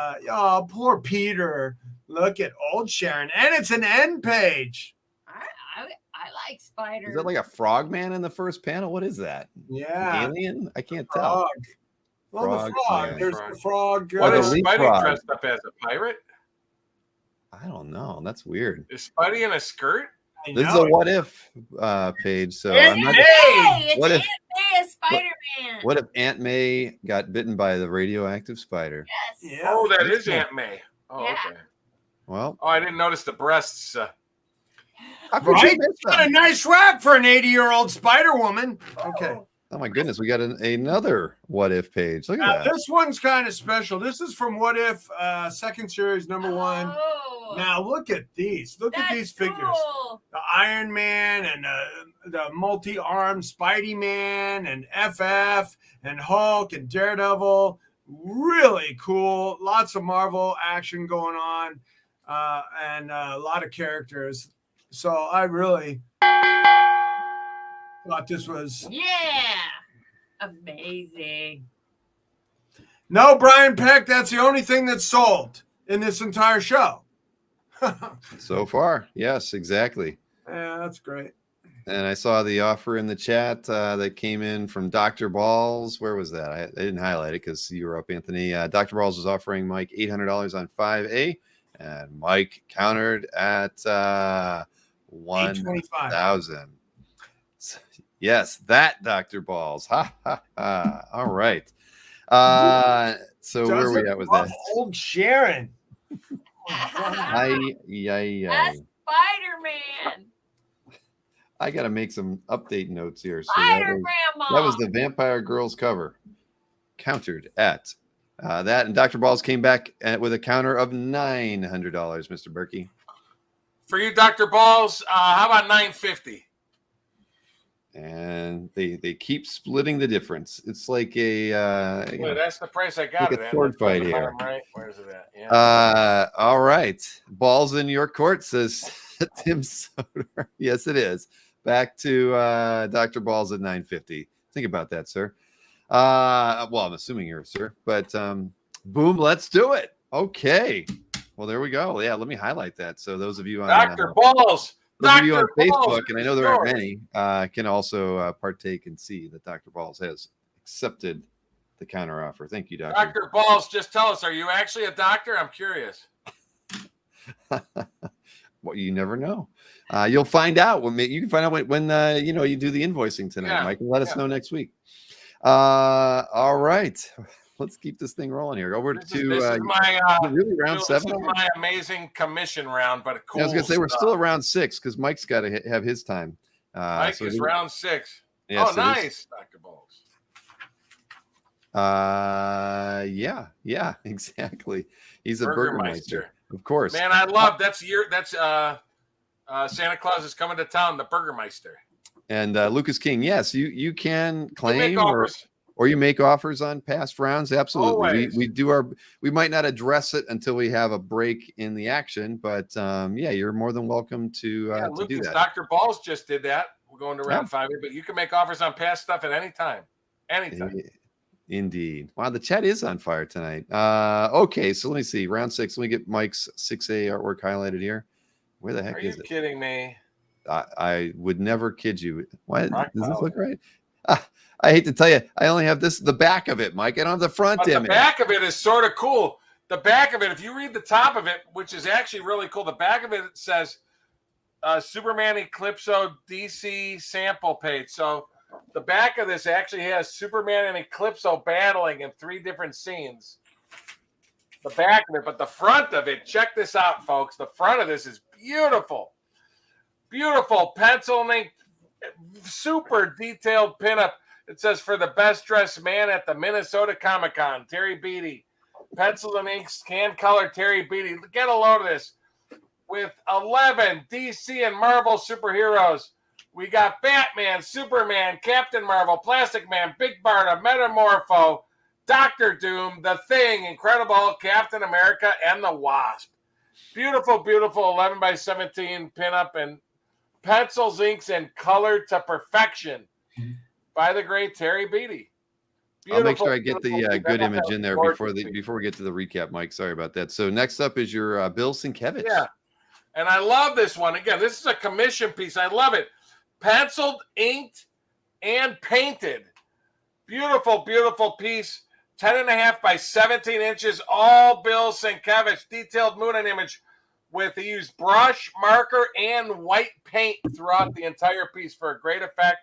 poor Peter. Look at old Sharon, and it's an end page. I like spiders. Is that like a frog man in the first panel? What is that? Yeah, Alien? I can't tell. frog. Well, the frog. Man. There's the frog. What is the Spidey leapfrog. dressed up as, a pirate? I don't know. That's weird. Is Spidey in a skirt? This is a what if page. So Aunt I'm not. May. Hey, What it's if- Aunt May as Spider-Man. What if Aunt May got bitten by the radioactive spider? Yes. Yeah. Oh, that is Aunt May. Oh, Yeah. okay. Well, Oh, I didn't notice the breasts. how could Right? you miss Got a them? nice rack for an 80-year-old Spider Woman. Okay. Oh my goodness, we got another what if page. Look Now, at that. this one's kind of special. This is from What If, second series, number 1. Oh, Now look at these. Look at these figures. cool. The Iron Man and the multi-armed Spidey Man and FF and Hulk and Daredevil. Really cool. Lots of Marvel action going on, and a lot of characters. So I really thought this was Yeah. Amazing. no Brian Peck. That's the only thing that's sold in this entire show. So far, yes, exactly. Yeah, that's great. And I saw the offer in the chat that came in from Dr. Balls. Where was that? I didn't highlight it because you were up, Anthony. Dr. Balls was offering Mike $800 on 5A, and Mike countered at 1,000. Yes, that Dr. Balls. Ha ha ha. All right. So where are we at with that? Old Sharon. Ay. That's Spider-Man. I got to make some update notes here. So Spider Grandma. that was the Vampire Girls cover. Countered at that. And Dr. Balls came back with a counter of $900, Mr. Berkey. For you, Dr. Balls, how about $950? And they keep splitting the difference. It's like a Well, that's the price I got like it a at. sword That's on fight the here. bottom right. Where's it at? Yeah. all right. Balls in your court, says Tim Soder. Yes, it is. Back to Dr. Balls at $950. Think about that, sir. Well, I'm assuming you're a sir, but boom, let's do it. Okay. Well, there we go. Yeah, let me highlight that. So those of you on Dr. Balls. those of you on Dr. Balls, Facebook, and I know there aren't yours. many, can also partake and see that Dr. Balls has accepted the counter offer. Thank you, Doctor. Dr. Balls, just tell us, are you actually a doctor? I'm curious. Well, you never know. You'll find out when you can find out when you do the invoicing tonight, Yeah, Mike, and let us know next week. All right, let's keep this thing rolling here. Over This to is my really round this 7. is my amazing commission round, but cool. I was gonna say we're stuff. still around 6 because Mike's got to have his time. Mike so is we- round 6. yeah, Oh, so this- nice, Dr. Balls. yeah, exactly. He's a Burgermeister. Burgermeister, of course. Man, I love that's Santa Claus is coming to town, the Burgermeister. And Lucas King, yes, you can You claim make or offers. you make offers on past rounds. Absolutely. Always. We might not address it until we have a break in the action, but yeah, you're more than welcome to do Lucas, that. Dr. Balls just did that. We're going to round 5, but you can make offers on past stuff at any time. Anytime. Indeed. Wow, the chat is on fire tonight. Okay, so let me see. Round 6. Let me get Mike's 6A artwork highlighted here. Where the heck Are you is it? kidding me? I would never kid you. What Rock does this solid. look right? I hate to tell you, I only have the back of it, Mike. I don't have the front But the image. back of it is sort of cool. The back of it, if you read the top of it, which is actually really cool, the back of it says Superman Eclipso DC sample page. So the back of this actually has Superman and Eclipso battling in 3 different scenes. The back of it, but the front of it, check this out, folks. The front of this is beautiful. Beautiful pencil and ink, super detailed pinup. It says, for the best dressed man at the Minnesota Comic-Con, Terry Beatty. Pencil and ink, hand color Terry Beatty. Get a load of this. With 11 DC and Marvel superheroes. We got Batman, Superman, Captain Marvel, Plastic Man, Big Barda, Metamorpho, Doctor Doom, The Thing, Incredible Hulk, Captain America, and the Wasp. Beautiful, beautiful 11 by 17 pinup and pencils, inks, and colored to perfection by the great Terry Beatty. I'll make sure I get the Beautiful. good image in there before Gorgeous. we get to the recap, Mike. Sorry about that. So next up is your Bill Sienkiewicz. Yeah. And I love this one. Again, this is a commission piece. I love it. Penciled, inked, and painted. Beautiful, beautiful piece. 10.5 by 17 inches. All Bill Sienkiewicz. Detailed moon image with he used brush, marker, and white paint throughout the entire piece for a great effect.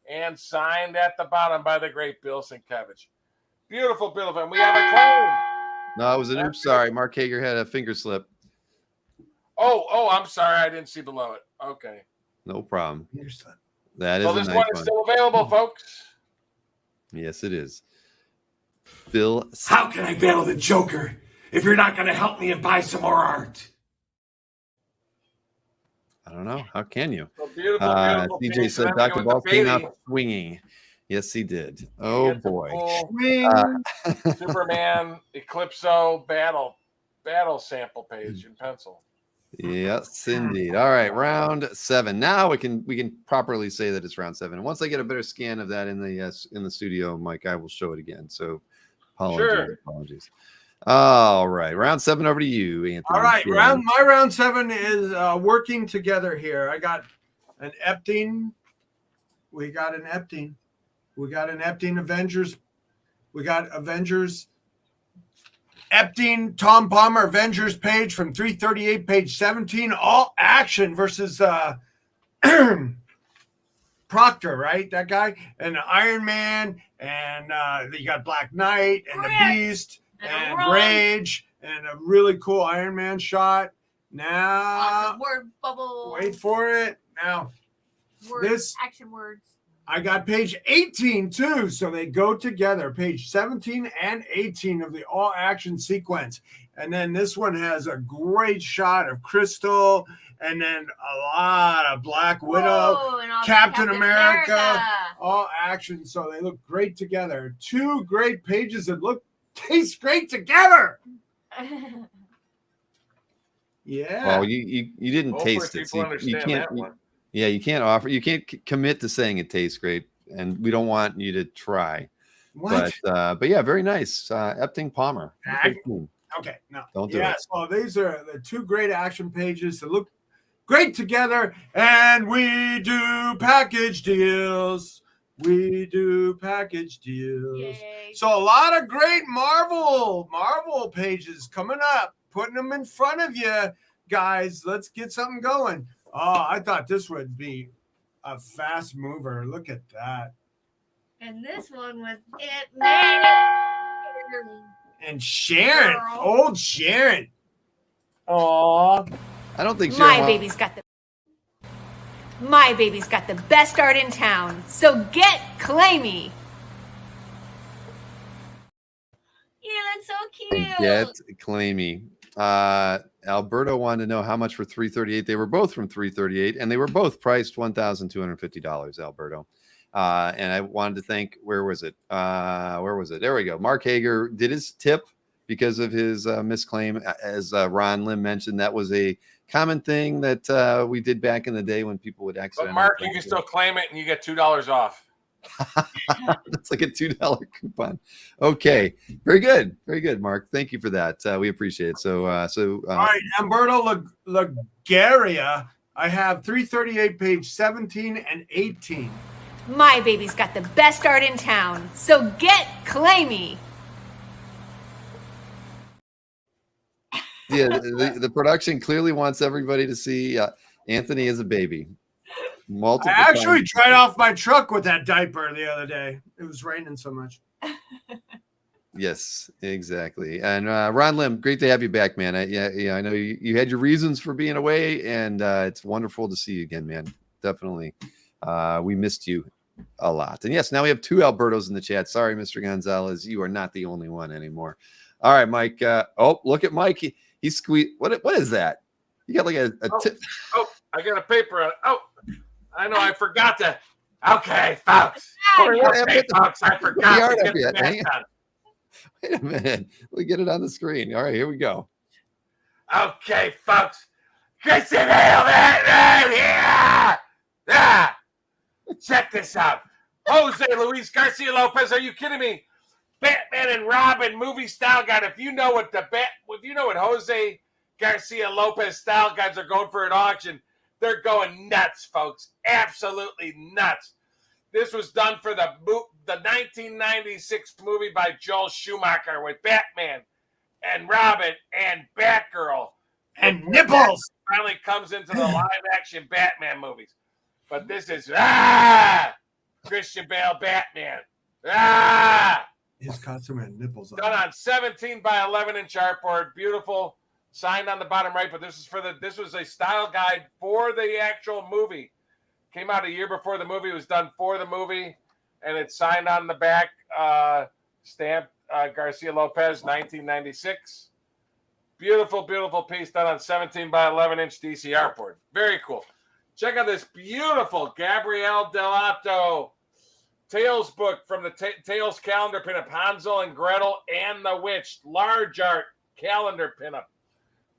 And signed at the bottom by the great Bill Sienkiewicz. Beautiful, beautiful. And we have a claim. No, it was an oops. Sorry, Mark Hager had a finger slip. Oh, I'm sorry. I didn't see below it. Okay. No problem. That is So a this nice one is still available, folks. Yes, it is. Bill. How can I battle the Joker if you're not going to help me and buy some more art? I don't know. How can you? So beautiful, beautiful CJ piece. said And then we Dr. go Ball with the came out Beatty. swinging. Yes, he did. He Oh, gets a boy. full Superman Eclipso battle sample page in pencil. Yes, indeed. All right, round 7. Now we can properly say that it's round 7. And once I get a better scan of that in the studio, Mike, I will show it again. So apologies. All right, round 7 over to you, Anthony. All right, round 7 is working together here. I got an Epting. We got an Epting Avengers. We got Avengers. Epting, Tom Palmer, Avengers page from 338, page 17, all action versus Proctor, right? That guy, and Iron Man, and you got Black Knight, and the Beast, and Rage, and a really cool Iron Man shot. Now, Awesome word bubble. wait for it. Now, Words, action words. I got page 18 too, so they go together. Page 17 and 18 of the all action sequence. And then this one has a great shot of Crystal, and then a lot of Black Widow, Whoa, and all the Captain America, all action. So they look great together. 2 great pages that taste great together. Yeah. Well, you didn't Hopefully taste it. people So understand you can't. that one. Yeah, you can't commit to saying it tastes great, and we don't want you to try. What? But yeah, very nice. Epting Palmer. Okay, no. Don't do it. So these are the 2 great action pages that look great together, and we do package deals. Yay. So a lot of great Marvel pages coming up, putting them in front of you guys. Let's get something going. Oh, I thought this would be a fast mover. Look at that. And this one was it made it. And Sharon, Girl. old Sharon. Aw. I don't think My baby's got the best art in town. So get claimy. Yeah, that's so cute. Get claimy. Alberto wanted to know how much for 338. They were both from 338, and they were both priced $1,250, Alberto. And I wanted to thank, where was it? There we go. Mark Hager did his tip because of his misclaim. As Ron Lim mentioned, that was a common thing that we did back in the day when people would But accidentally. Mark, you can still claim it and you get $2 off. That's like a $2 coupon. Okay, very good, Mark. Thank you for that. We appreciate it. So, All right, Umberto Lagaria. I have 338, page 17 and 18. My baby's got the best art in town, so get claimy. Yeah, the production clearly wants everybody to see Anthony as a baby. Multiple I actually times. dried off my truck with that diaper the other day. It was raining so much. Yes, exactly. And Ron Lim, great to have you back, man. I know you had your reasons for being away, and it's wonderful to see you again, man. Definitely. We missed you a lot. And yes, now we have 2 Albertos in the chat. Sorry, Mr. Gonzalez, you are not the only one anymore. All right, Mike. Look at Mike. He's squeezed. What is that? You got like a tip. Oh, I got a paper. I know. I forgot to. Okay, folks. Okay, folks. I forgot to get the math done. Wait a minute. We get it on the screen. All right, here we go. Okay, folks. Christian Bale, man, here. Check this out. Jose Luis Garcia Lopez. Are you kidding me? Batman and Robin movie style guide. If you know what Jose Garcia Lopez style guides are going for at auction, they're going nuts, folks. Absolutely nuts. This was done for the 1996 movie by Joel Schumacher with Batman and Robin and Batgirl. And nipples. Finally comes into the live-action Batman movies. But this is, Christian Bale Batman. His costume had nipples on it. Done on 17 by 11 inch artboard. Beautiful. Signed on the bottom right, but this was a style guide for the actual movie. Came out a year before the movie. It was done for the movie, and it's signed on the back, stamped Garcia Lopez, 1996. Beautiful, beautiful piece done on 17 by 11 inch DC artboard. Very cool. Check out this beautiful Gabrielle Delato Tales book from the Tales calendar pinup, Hansel and Gretel and the Witch, large art calendar pinup.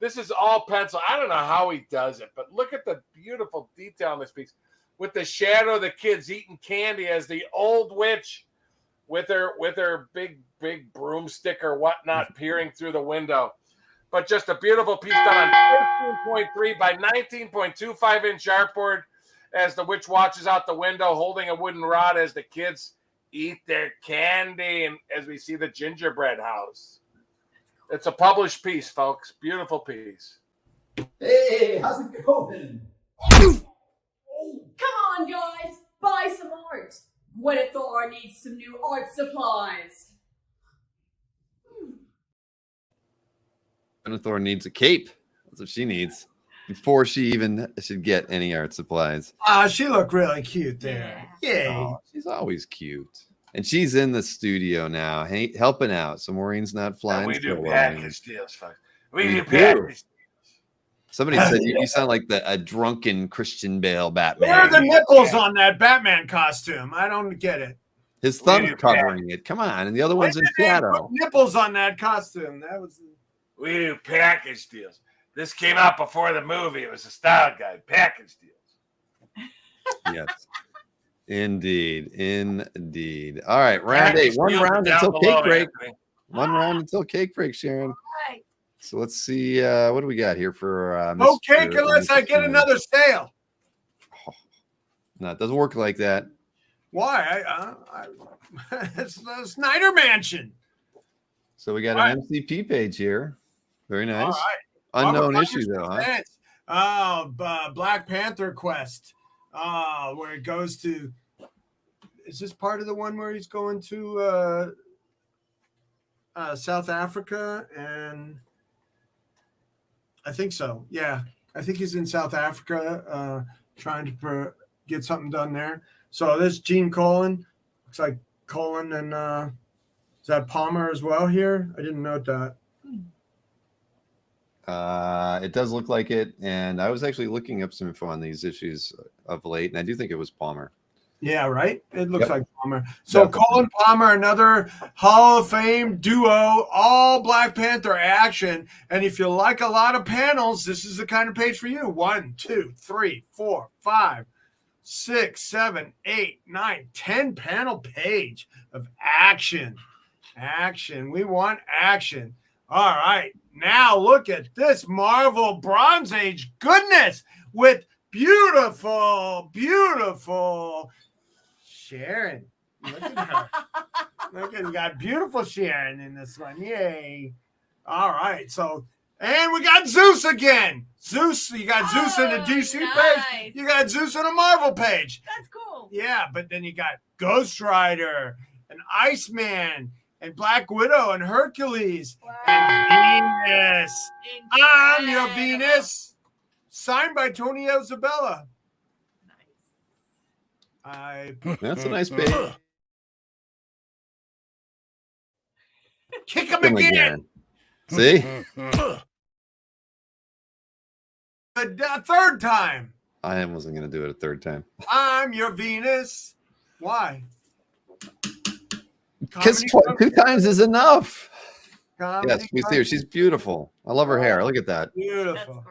This is all pencil. I don't know how he does it, but look at the beautiful detail in this piece. With the shadow of the kids eating candy as the old witch with her big broomstick or whatnot peering through the window. But just a beautiful piece done on 13.3 by 19.25 inch artboard as the witch watches out the window holding a wooden rod as the kids eat their candy, and as we see the gingerbread house. It's a published piece, folks. Beautiful piece. Hey, how's it going? Come on, guys. Buy some art. Gwynethor needs some new art supplies. Gwynethor needs a cape. That's what she needs before she even should get any art supplies. She looked really cute there. Yay. Oh, she's always cute. And she's in the studio now, helping out. So Maureen's not flying. We do solo. package deals, folks. We do do. package deals. Somebody said you sound like a drunken Christian Bale Batman. Where are the nipples on that Batman costume? I don't get it. His thumb's covering it. Come on. And the other one's in shadow. Put nipples on that costume. That was. We do package deals. This came out before the movie. It was a style guide. Package deals. Yes. Indeed. All right, round 8. One round until cake break. One round until cake break, Sharon. Right. So let's see. What do we got here for Okay, unless I get another sale. No, it doesn't work like that. Why? It's the Snyder Mansion. So we got an MCP page here. Very nice. All right. Unknown issue though, huh? Black Panther Quest. Where it goes to. Is this part of the one where he's going to South Africa? And I think so. Yeah, I think he's in South Africa trying to get something done there. So this Gene Colan. Looks like Colan and is that Palmer as well here? I didn't note that. It does look like it, and I was actually looking up some info on these issues of late, and I do think it was Palmer. Yeah, right? It looks like Palmer. So Colin Palmer, another Hall of Fame duo, all Black Panther action. And if you like a lot of panels, this is the kind of page for you. 1, 2, 3, 4, 5, 6, 7, 8, 9, 10 panel page of action. Action. We want action. All right. Now look at this Marvel Bronze Age goodness with beautiful Sharon. Look at her. Look at, we got beautiful Sharon in this one. Yay. All right. So, and we got Zeus again. Zeus, you got Zeus in the DC page. You got Zeus on a Marvel page. That's cool. Yeah, but then you got Ghost Rider and Iceman and Black Widow and Hercules and Venus. I'm your Venus. Signed by Tony Isabella. That's a nice page. Kick him again. See? A third time. I wasn't going to do it a third time. I'm your Venus. Why? Because two times is enough. Comedy, Yes, we see her. She's beautiful. I love her hair. Look at that. Beautiful.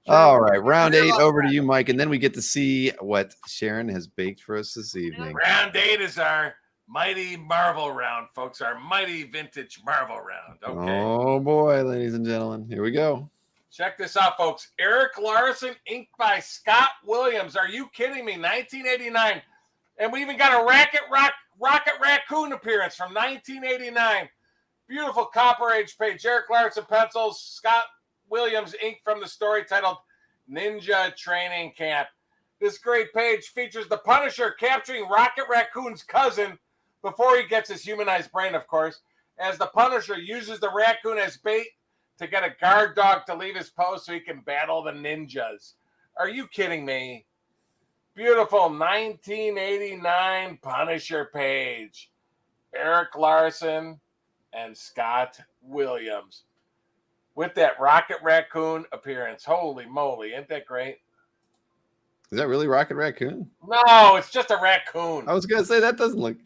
All right, round 8 over to you, Mike, and then we get to see what Sharon has baked for us this evening. Round 8 is our mighty Marvel round, folks. Our mighty vintage Marvel round. Okay. Oh boy, ladies and gentlemen, here we go. Check this out, folks. Eric Larson, inked by Scott Williams. Are you kidding me? 1989. And we even got a Rocket Raccoon appearance from 1989. Beautiful Copper Age page. Eric Larson pencils, Scott Williams ink from the story titled Ninja Training Camp. This great page features the Punisher capturing Rocket Raccoon's cousin before he gets his humanized brain, of course, as the Punisher uses the raccoon as bait to get a guard dog to leave his post so he can battle the ninjas. Are you kidding me? Beautiful 1989 Punisher page. Eric Larson and Scott Williams with that Rocket Raccoon appearance. Holy moly, ain't that great? Is that really Rocket Raccoon? No, it's just a raccoon. I was going to say, that doesn't look...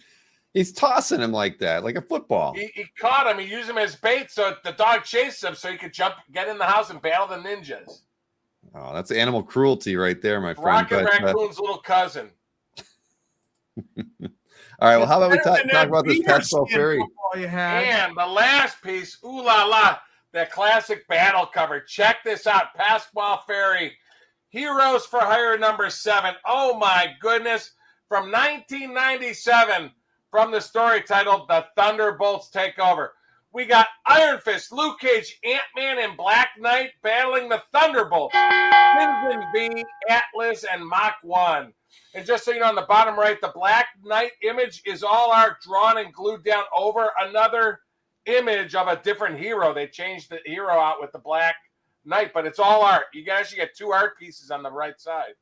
He's tossing him like that, like a football. He caught him. He used him as bait so the dog chased him so he could get in the house and battle the ninjas. Oh, that's animal cruelty right there, my friend. Rocket Raccoon's little cousin. All right, well, how about we talk about this Pascal Fairy? And the last piece, ooh la la, the classic battle cover. Check this out, Pascal Fairy, Heroes for Hire #7. Oh my goodness, from 1997, from the story titled The Thunderbolts Take Over. We got Iron Fist, Luke Cage, Ant-Man, and Black Knight battling the Thunderbolts. Crimson V, Atlas, and Mach 1. And just so you know, on the bottom right, the Black Knight image is all art drawn and glued down over another image of a different hero. They changed the hero out with the Black Knight, but it's all art. You guys should get 2 art pieces on the right side.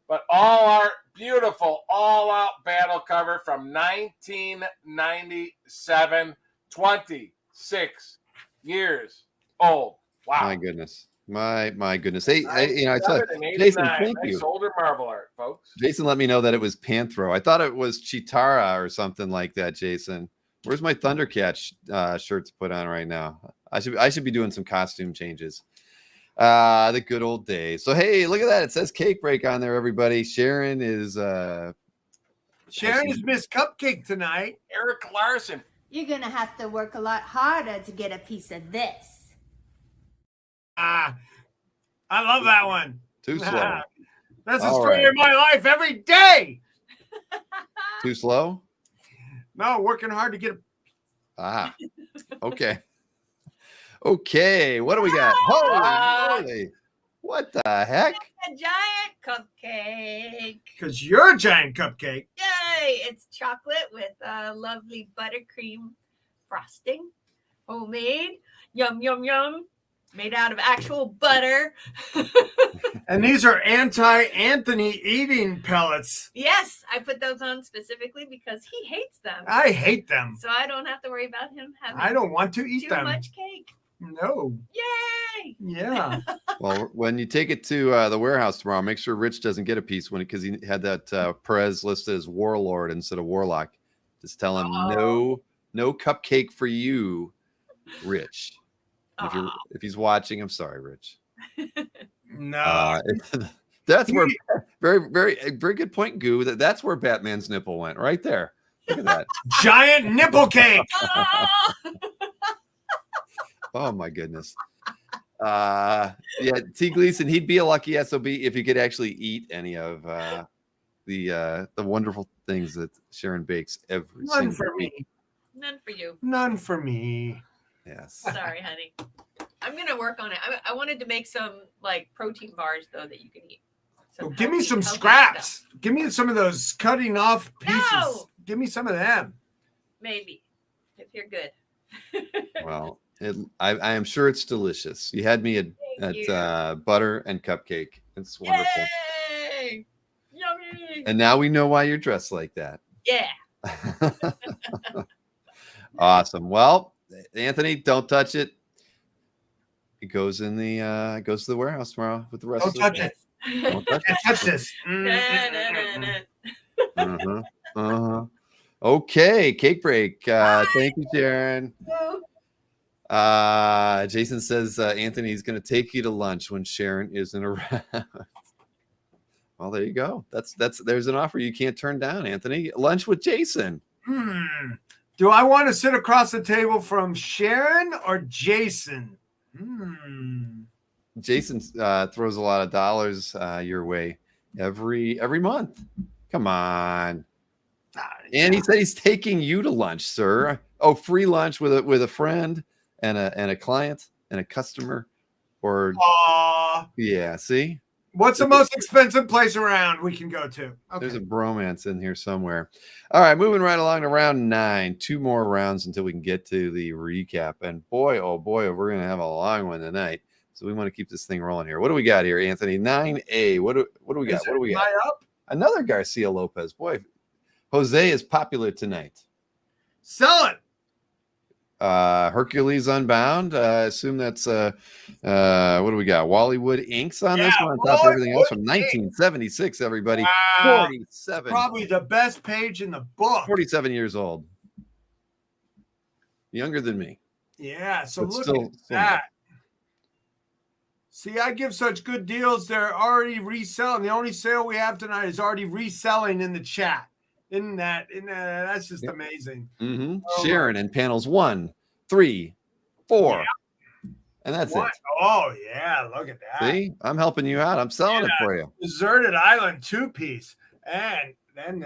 But all art, beautiful, all-out battle cover from 1997, 26 years old. Wow. My goodness. My goodness. Hey, I saw Jason, Jason, thank you. Nice older Marvel art, folks. Jason let me know that it was Panthro. I thought it was Chitara or something like that, Jason. Where's my Thundercat shirt to put on right now? I should be doing some costume changes. The good old days. So hey, look at that. It says cake break on there, everybody. Sharon is Miss Cupcake tonight. Eric Larson. You're gonna have to work a lot harder to get a piece of this. I love that one. Too slow. That's the story of my life every day. Too slow? No, working hard to get okay. Okay, what do we got? Holy, what the heck? A giant cupcake. Because you're a giant cupcake. Yay! It's chocolate with a lovely buttercream frosting. Homemade. Yum, yum, yum. Made out of actual butter. And these are anti-Anthony eating pellets. Yes, I put those on specifically because he hates them. I hate them. So I don't have to worry about him having I don't want to eat them. too much cake. No. Yay! Yeah. Well, when you take it to the warehouse tomorrow, make sure Rich doesn't get a piece because he had that Perez listed as Warlord instead of Warlock. Just tell him no cupcake for you, Rich. If he's watching, I'm sorry, Rich. No. That's where very, very good point, Goo. That's where Batman's nipple went, right there. Look at that. Giant nipple cake. Oh my goodness. Yeah, T. Gleason, he'd be a lucky SOB if he could actually eat any of the wonderful things that Sharon bakes every None single for week. me. None for you. None for me. Yes. Sorry, honey. I'm gonna work on it. I wanted to make some like protein bars though that you can eat. Well, give me healthy- some healthy scraps. stuff. Give me some of those cutting off pieces. No! Give me some of them. Maybe if you're good. Well, I am sure it's delicious. You had me at you. butter and cupcake. It's wonderful. Yay! Yummy. And now we know why you're dressed like that. Yeah. Awesome. Well, Anthony, don't touch it. It goes in the goes to the warehouse tomorrow with the rest. Don't touch it. Don't touch Can't touch this. Okay, cake break. Thank you, Sharon. Jason says Anthony's going to take you to lunch when Sharon isn't around. Well, there you go. There's an offer you can't turn down, Anthony. Lunch with Jason. Do I want to sit across the table from Sharon or Jason? Jason throws a lot of dollars your way every month. Come on. And he said he's taking you to lunch, sir. Oh, free lunch with a friend and a client and a customer. Or yeah, see? What's the most expensive place around we can go to? Okay. There's a bromance in here somewhere. All right, moving right along to round 9. 2 more rounds until we can get to the recap. And boy, oh boy, we're going to have a long one tonight. So we want to keep this thing rolling here. What do we got here, Anthony? 9A. What do we got? What do we got? Up? Another Garcia Lopez. Boy, Jose is popular tonight. Sell it. Hercules Unbound. I assume that's what do we got? Wallywood Inks on this one on top of everything else from 1976. Everybody, Wow. 47. Probably the best page in the book. 47 years old. Younger than me. Yeah. So But look still at that. See, I give such good deals. They're already reselling. The only sale we have tonight is already reselling in the chat. Isn't that that's just amazing. Mm-hmm. Oh, Sharon in panels 1, 3, 4. And that's it. Oh, yeah. Look at that. See, I'm helping you out. I'm selling it for you. Deserted Island 2-piece. And then,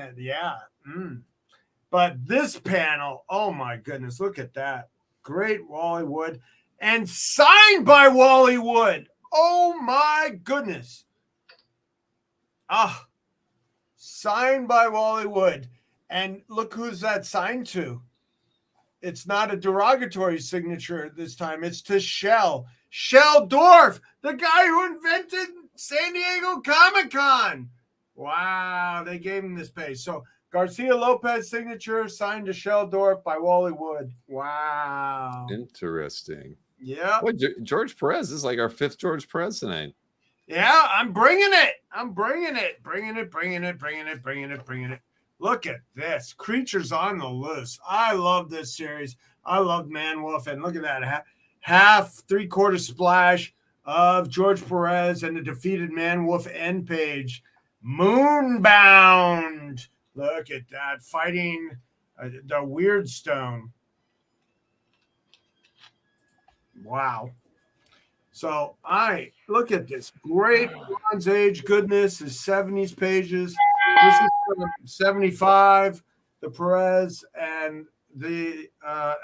But this panel, oh my goodness, look at that. Great Wally Wood. And signed by Wally Wood. Oh my goodness. Signed by Wally Wood. And look who's that signed to. It's not a derogatory signature this time. It's to Shell Dorf, the guy who invented San Diego Comic-Con. Wow, they gave him this page. So Garcia Lopez signature signed to Shell Dorf by Wally Wood. Wow. Interesting. Yeah. Boy, George Perez is like our 5th George Perez tonight. Yeah, I'm bringing it. Bringing it. Look at this. Creatures on the Loose. I love this series. I love Man Wolf. And look at that. Half, 3/4 splash of George Perez and the defeated Man Wolf end page. Moonbound. Look at that. Fighting the Weird Stone. Wow. So I look at this great Bronze Age goodness is 70s pages. This is from 75, the Perez and the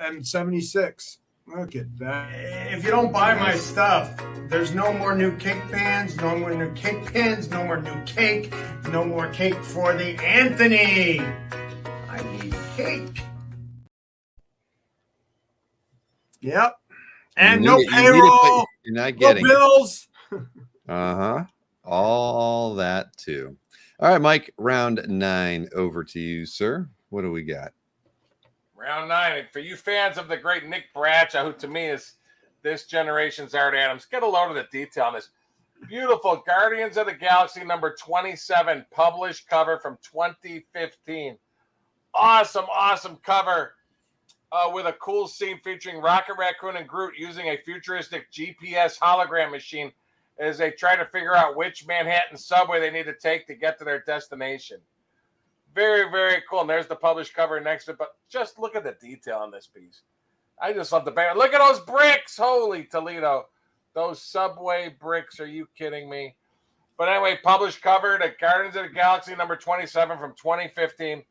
and 76. Look at that. If you don't buy my stuff, there's no more new cake pans, no more new cake pins, no more new cake, no more cake for the Anthony. I need cake. Yep. And no payroll. You're not getting no bills. All that too. All right, Mike, round 9 over to you, sir. What do we got? Round 9. And for you fans of the great Nick Bradshaw, who to me is this generation's Art Adams, get a load of the detail on this. Beautiful Guardians of the Galaxy number 27 published cover from 2015. Awesome cover. With a cool scene featuring Rocket Raccoon and Groot using a futuristic GPS hologram machine as they try to figure out which Manhattan subway they need to take to get to their destination. Very, very cool. And there's the published cover next to it. But just look at the detail on this piece. I just love the banner. Look at those bricks. Holy Toledo. Those subway bricks. Are you kidding me? But anyway, published cover to Guardians of the Galaxy number 27 from 2015.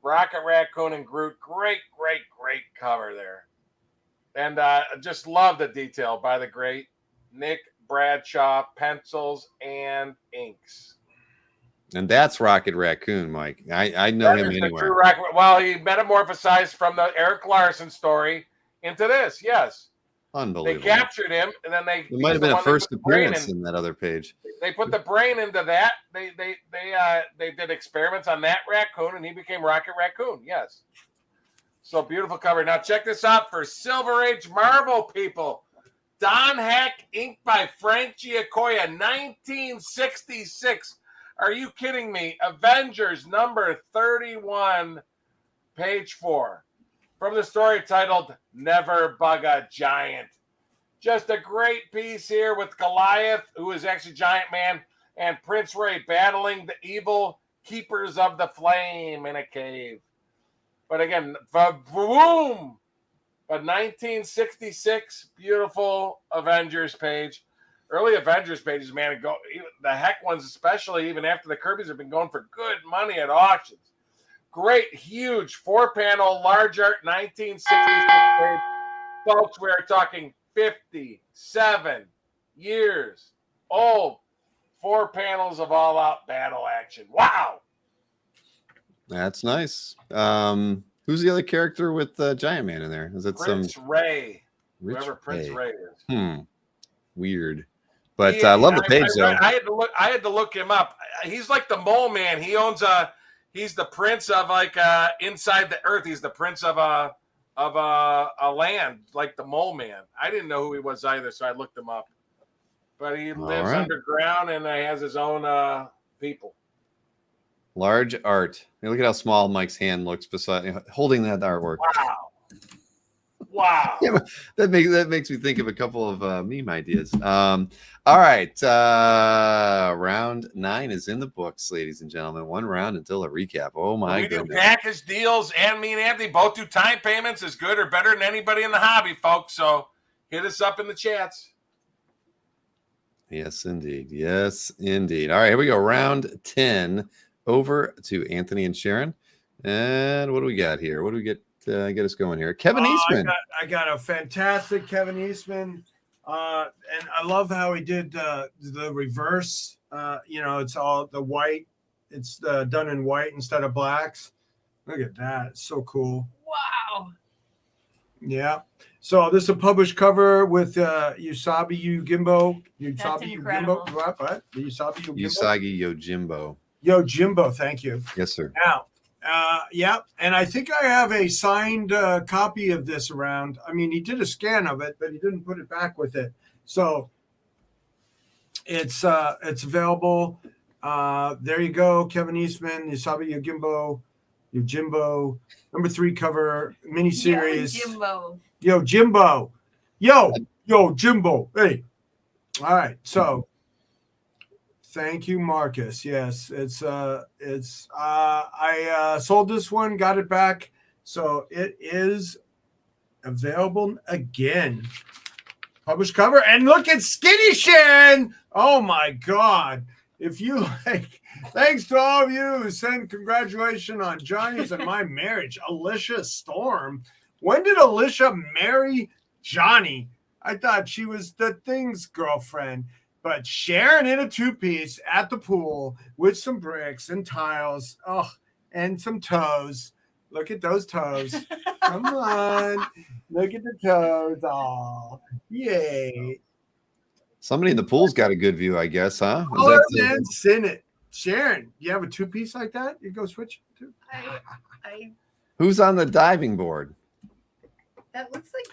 Rocket Raccoon and Groot. Great cover there. And just love the detail by the great Nick Bradshaw, pencils and inks. And that's Rocket Raccoon, Mike. I know him anywhere. Well, he metamorphosized from the Eric Larson story into this. Yes. Unbelievable. They captured him, and then it might have been a first appearance in that other page. They put the brain into that. They did experiments on that raccoon, and he became Rocket Raccoon. Yes. So beautiful cover. Now check this out for Silver Age Marvel people. Don Heck, inked by Frank Giacoya, 1966. Are you kidding me? Avengers number 31, page 4. From the story titled Never Bug a Giant. Just a great piece here with Goliath, who is actually Giant Man, and Prince Ray battling the evil keepers of the flame in a cave. But again, boom! But 1966, beautiful Avengers page. Early Avengers pages, man, the Heck ones especially, even after the Kirby's, have been going for good money at auctions. Great, huge 4-panel, large art, 1966 page. Folks, we're talking 57 years old. 4 panels of all-out battle action. Wow! That's nice. Who's the other character with Giant Man in there? Is it Prince Ray? Whoever Prince Ray is. Weird. But I love the page, though. I had to look him up. He's like the Mole Man. He owns he's the prince of inside the earth. He's the prince of a land, like the Mole Man. I didn't know who he was either, so I looked him up. But he lives underground and has his own people. Large art. Hey, look at how small Mike's hand looks beside holding that artwork. Wow. Yeah, that makes me think of a couple of meme ideas. All right. Round 9 is in the books, ladies and gentlemen. 1 round until a recap. Oh my goodness. We do package deals, and me and Anthony both do time payments as good or better than anybody in the hobby, folks. So hit us up in the chats. Yes, indeed. Yes, indeed. All right, here we go. Round 10 over to Anthony and Sharon. And what do we got here? What do we get us going here? Kevin Eastman. I got a fantastic Kevin Eastman. And I love how he did the reverse. It's all the white. It's done in white instead of blacks. Look at that. It's so cool. Wow. Yeah. So this is a published cover with Usagi Yojimbo. That's incredible. What? Usagi Yojimbo? Usagi Yojimbo. Yojimbo, thank you. Yes, sir. Now, and I think I have a signed copy of this around. I mean, he did a scan of it, but he didn't put it back with it. So it's available. There you go, Kevin Eastman, Usagi Yojimbo, number 3 cover miniseries. Yojimbo. Yo, Jimbo. Hey. All right. So thank you, Marcus. Yes, I sold this one, got it back. So it is available again. Published cover. And look at Skinny Sharon. Oh my God. If you like, thanks to all of you who sent congratulations on Johnny's and my marriage. Alicia Storm. When did Alicia marry Johnny? I thought she was the Thing's girlfriend. But Sharon in a 2-piece at the pool with some bricks and tiles. Oh, and some toes. Look at those toes. Come on. Look at the toes. Oh, yay. Somebody in the pool's got a good view, I guess, huh? Man, sin it. Sharon, you have a 2-piece like that? You go switch it too? Who's on the diving board? That looks like...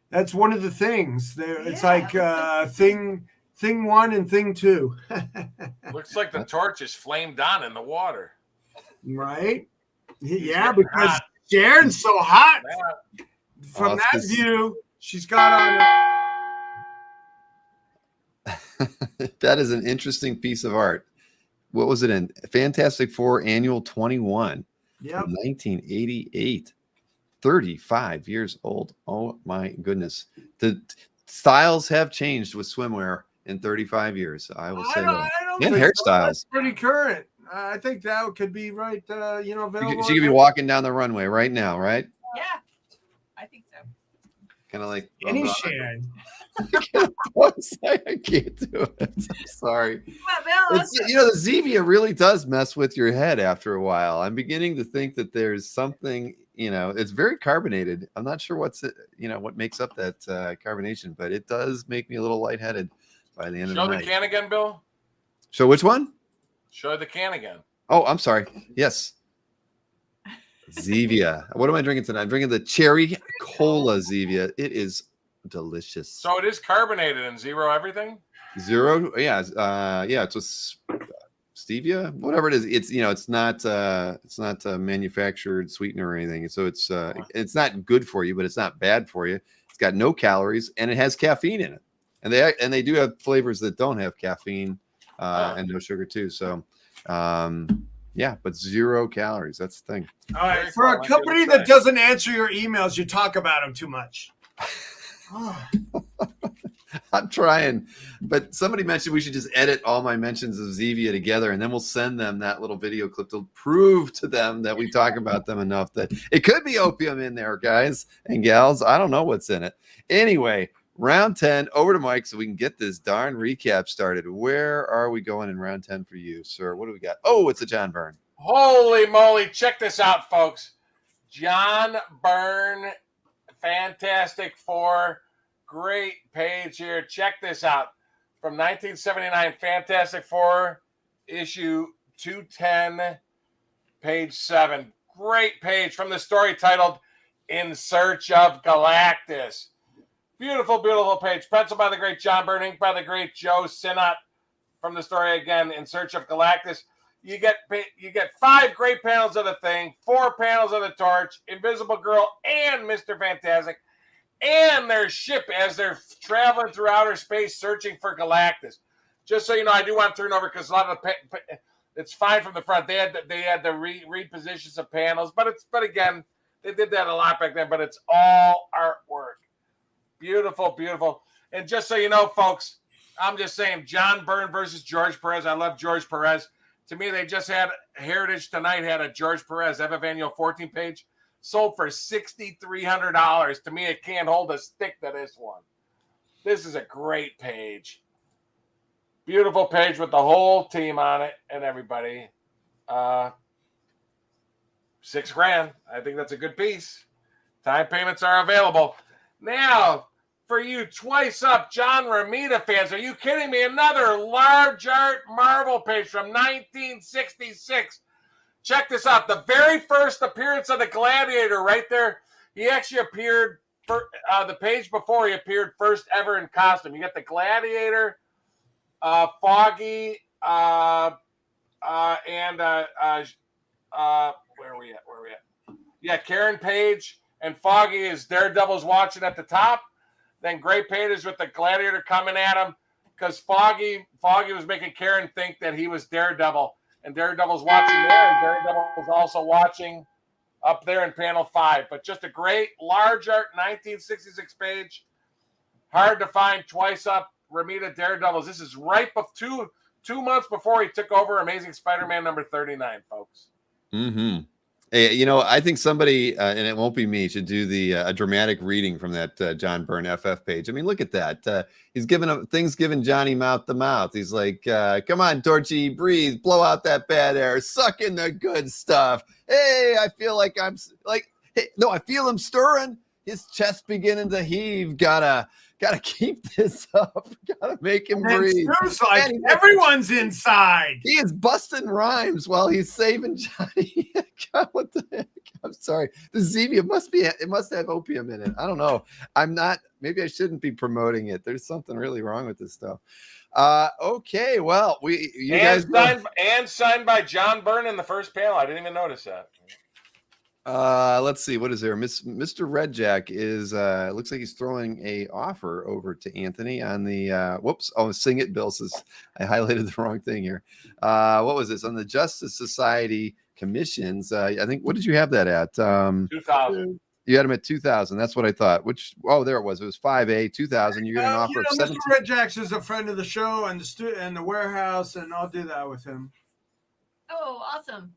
That's one of the things. It's like thing 1 and thing 2. Looks like the torch is flamed on in the water. Right? Yeah, because Sharon's so hot. From that view, she's got on it. That is an interesting piece of art. What was it in? Fantastic Four Annual 21. Yeah. 1988. 35 years old. Oh my goodness. The styles have changed with swimwear in 35 years. I will say that. I don't And think so. hairstyles. That's pretty current. I think that could be right. Available. She could be walking down the runway right now, right? Yeah, I think so. Kind of like Any Shan. I can't do it. I'm sorry. Well, Bill, The Zevia really does mess with your head after a while. I'm beginning to think that there's something, it's very carbonated. I'm not sure what makes up that carbonation, but it does make me a little lightheaded by the end of the night. Show the can again, Bill. Show which one? Show the can again. Oh, I'm sorry. Yes. Zevia. What am I drinking tonight? I'm drinking the cherry cola Zevia. It is delicious. So it is carbonated and zero everything? Zero. Yeah. It's with stevia, whatever it is. It's, it's not manufactured sweetener or anything. So it's not good for you, but it's not bad for you. It's got no calories and it has caffeine in it. And they do have flavors that don't have caffeine and no sugar too. So, but 0 calories. That's the thing. All right. For a company that doesn't answer your emails, you talk about them too much. I'm trying, but somebody mentioned we should just edit all my mentions of Zevia together, and then we'll send them that little video clip to prove to them that we talk about them enough that it could be opium in there, guys and gals. I don't know what's in it. Anyway, round 10, over to Mike so we can get this darn recap started. Where are we going in round 10 for you, sir? What do we got? Oh, it's a John Byrne. Holy moly. Check this out, folks. John Byrne, Fantastic Four. Great page here. Check this out. From 1979, Fantastic Four, issue 210, page 7. Great page from the story titled In Search of Galactus. Beautiful, beautiful page. Pencil by the great John Byrne, ink by the great Joe Sinnott. From the story again, In Search of Galactus. You get 5 great panels of the Thing, 4 panels of the Torch, Invisible Girl, and Mr. Fantastic, and their ship as they're traveling through outer space searching for Galactus. Just so you know, I do want to turn over because a lot of it's fine from the front. They had to read positions of panels, but again, they did that a lot back then. But it's all artwork. Beautiful, beautiful. And just so you know, folks, I'm just saying, John Byrne versus George Perez. I love George Perez. To me, they just had Heritage Tonight had a George Perez Evangelio 14 page. Sold for $6,300. To me, it can't hold a stick to this one. This is a great page. Beautiful page with the whole team on it and everybody. $6,000. I think that's a good piece. Time payments are available. Now, for you Twice Up John Romita fans, are you kidding me? Another large art Marvel page from 1966. Check this out. The very first appearance of the Gladiator right there. He actually appeared for the page before he appeared first ever in costume. You got the Gladiator, Foggy, and where are we at? Yeah, Karen Page and Foggy is Daredevil's watching at the top. Then Great Pages with the Gladiator coming at him because Foggy was making Karen think that he was Daredevil. And Daredevil's watching there, and Daredevil's also watching up there in panel 5. But just a great large art 1966 page. Hard to find. Twice Up Romita Daredevils. This is right 2 months before he took over Amazing Spider-Man number 39, folks. Mm-hmm. Hey, I think somebody, and it won't be me, should do a dramatic reading from that John Byrne FF page. I mean, look at that. He's giving Johnny mouth to mouth. He's like, come on, Torchy, breathe, blow out that bad air, suck in the good stuff. Hey, I feel like I feel him stirring. His chest beginning to heave. Gotta keep this up. Gotta make him breathe. It's like everyone's inside. He is busting rhymes while he's saving Johnny. God, what the heck? I'm sorry. The Zevia must have opium in it. I don't know. Maybe I shouldn't be promoting it. There's something really wrong with this stuff. Okay. Well, signed by John Byrne in the first panel. I didn't even notice that. Let's see. What is there? Mr. Redjack is looks like he's throwing a offer over to Anthony on the Sing It, Bill says I highlighted the wrong thing here. What was this? On the Justice Society commissions. I think, what did you have that at? 2000. You had him at 2,000. That's what I thought. Which, oh, there it was. It was 5A, 2,000. You get an offer of Mr. 17. Red Jacks is a friend of the show and the warehouse, and I'll do that with him. Oh, awesome.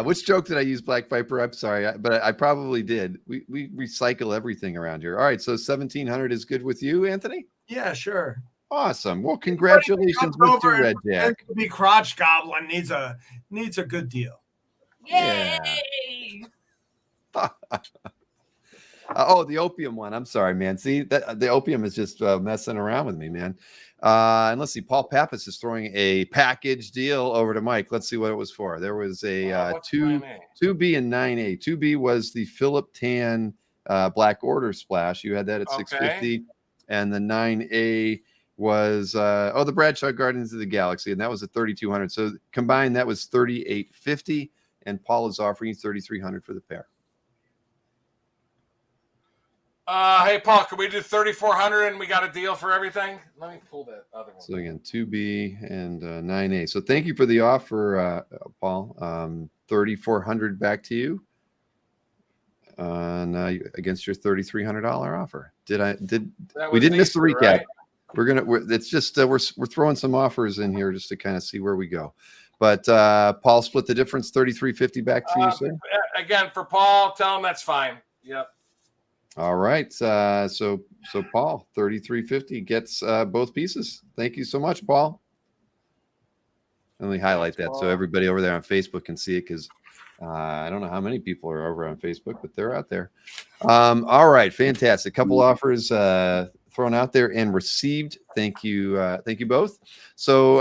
Which joke did I use, Black Viper? I'm sorry, but I probably did. We recycle everything around here. All right, so 1,700 is good with you, Anthony? Yeah, sure. Awesome. Well, congratulations, Mr. Red Jack. To be crotch goblin needs a good deal. Yay! Oh, the opium one. I'm sorry, man. See, the opium is just messing around with me, man. And let's see. Paul Pappas is throwing a package deal over to Mike. Let's see what it was for. There was a 2B and 9A. 2B was the Philip Tan Black Order Splash. You had that at 650, and the 9A was the Bradshaw Guardians of the Galaxy, and that was at 3,200. So combined, that was 3,850, and Paul is offering you 3,300 for the pair. Hey, Paul, can we do 3,400 and we got a deal for everything? Let me pull that other one. So again, 2B and 9A. So thank you for the offer, Paul. 3,400 back to you against your $3,300 offer. We didn't miss the recap. Right? It's just we're throwing some offers in here just to kind of see where we go. But Paul split the difference, 3,350 back to you, sir. Again, for Paul, tell him that's fine. Yep. All right. So Paul, 3,350 gets both pieces. Thank you so much, Paul. Let me highlight that so everybody over there on Facebook can see it, because I don't know how many people are over on Facebook, but they're out there. All right. Fantastic. Couple offers thrown out there and received. Thank you. Thank you both. So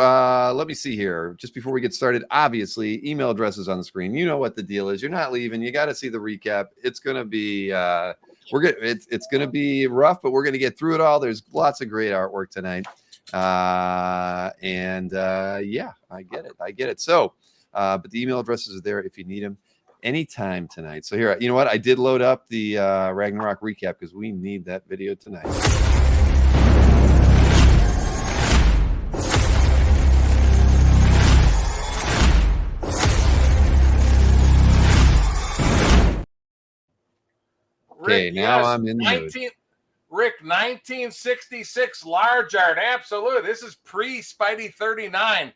let me see here. Just before we get started, obviously, email addresses on the screen. You know what the deal is. You're not leaving. You got to see the recap. It's going to be it's going to be rough, but we're going to get through it all. There's lots of great artwork tonight. Yeah, I get it. So, but the email addresses are there if you need them anytime tonight. So here, you know what? I did load up the Ragnarok recap because we need that video tonight. Okay, now I'm in the mood. Rick, 1966 large art. Absolutely. This is pre-Spidey 39.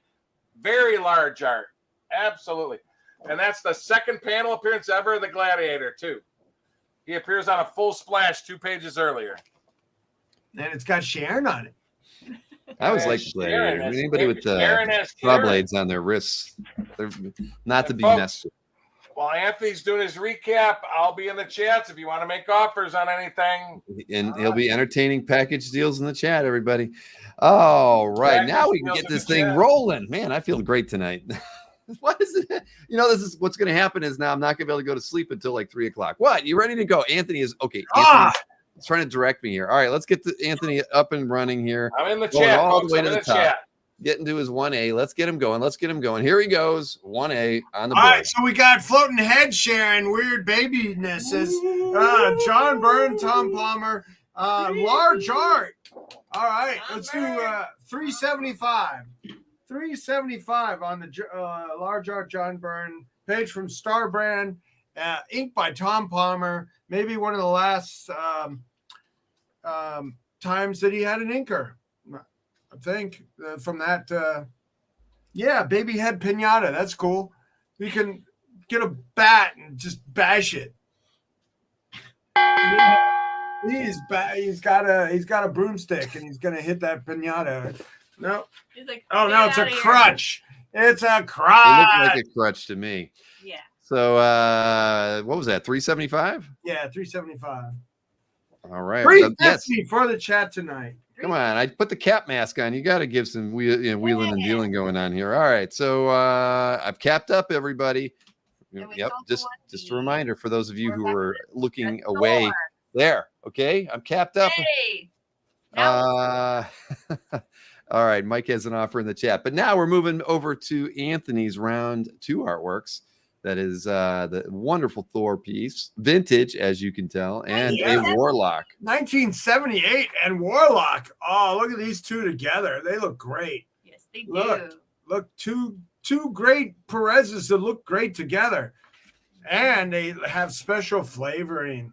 Very large art. Absolutely. And that's the second panel appearance ever of the Gladiator, too. He appears on a full splash 2 pages earlier. And it's got Sharon on it. I always like the Gladiator. Anybody with claw blades on their wrists, they're not to be messed with. While Anthony's doing his recap, I'll be in the chats if you want to make offers on anything. And he'll be entertaining package deals in the chat, everybody. All right. Package now we can get this thing rolling. Man, I feel great tonight. What is it? You know, this is what's going to happen is now I'm not going to be able to go to sleep until like 3 o'clock. What? You ready to go? Anthony is okay. Anthony's trying to direct me here. All right, let's get Anthony up and running here. I'm in the chat. All folks. the way I'm to in the top. Chat. Getting to his 1A. Let's get him going. Here he goes. 1A on the board. All right, so we got floating head sharing, weird babyness is John Byrne, Tom Palmer, large art. All right, let's do 375. 375 on the large art John Byrne, page from Star Brand, ink by Tom Palmer. Maybe one of the last times that he had an inker. I think from that, baby head pinata. That's cool. We can get a bat and just bash it. He's got a broomstick and he's gonna hit that pinata. No. Like, no, it's a crutch. It's a crutch. It looks like a crutch to me. Yeah. So what was that? 375? Yeah, 375. All right. 350 for the chat tonight. Come on, I put the cap mask on. You got to give some wheeling and dealing going on here. All right, so I've capped up everybody. Yep, just a reminder for those of you who are looking away there. Okay, I'm capped up. Hey. All right, Mike has an offer in the chat, but now we're moving over to Anthony's round 2 artworks. That is the wonderful Thor piece, vintage, as you can tell, and a Warlock. 1978 and Warlock. Oh, look at these two together. They look great. Yes, they do. Look, two great Perez's that look great together. And they have special flavoring.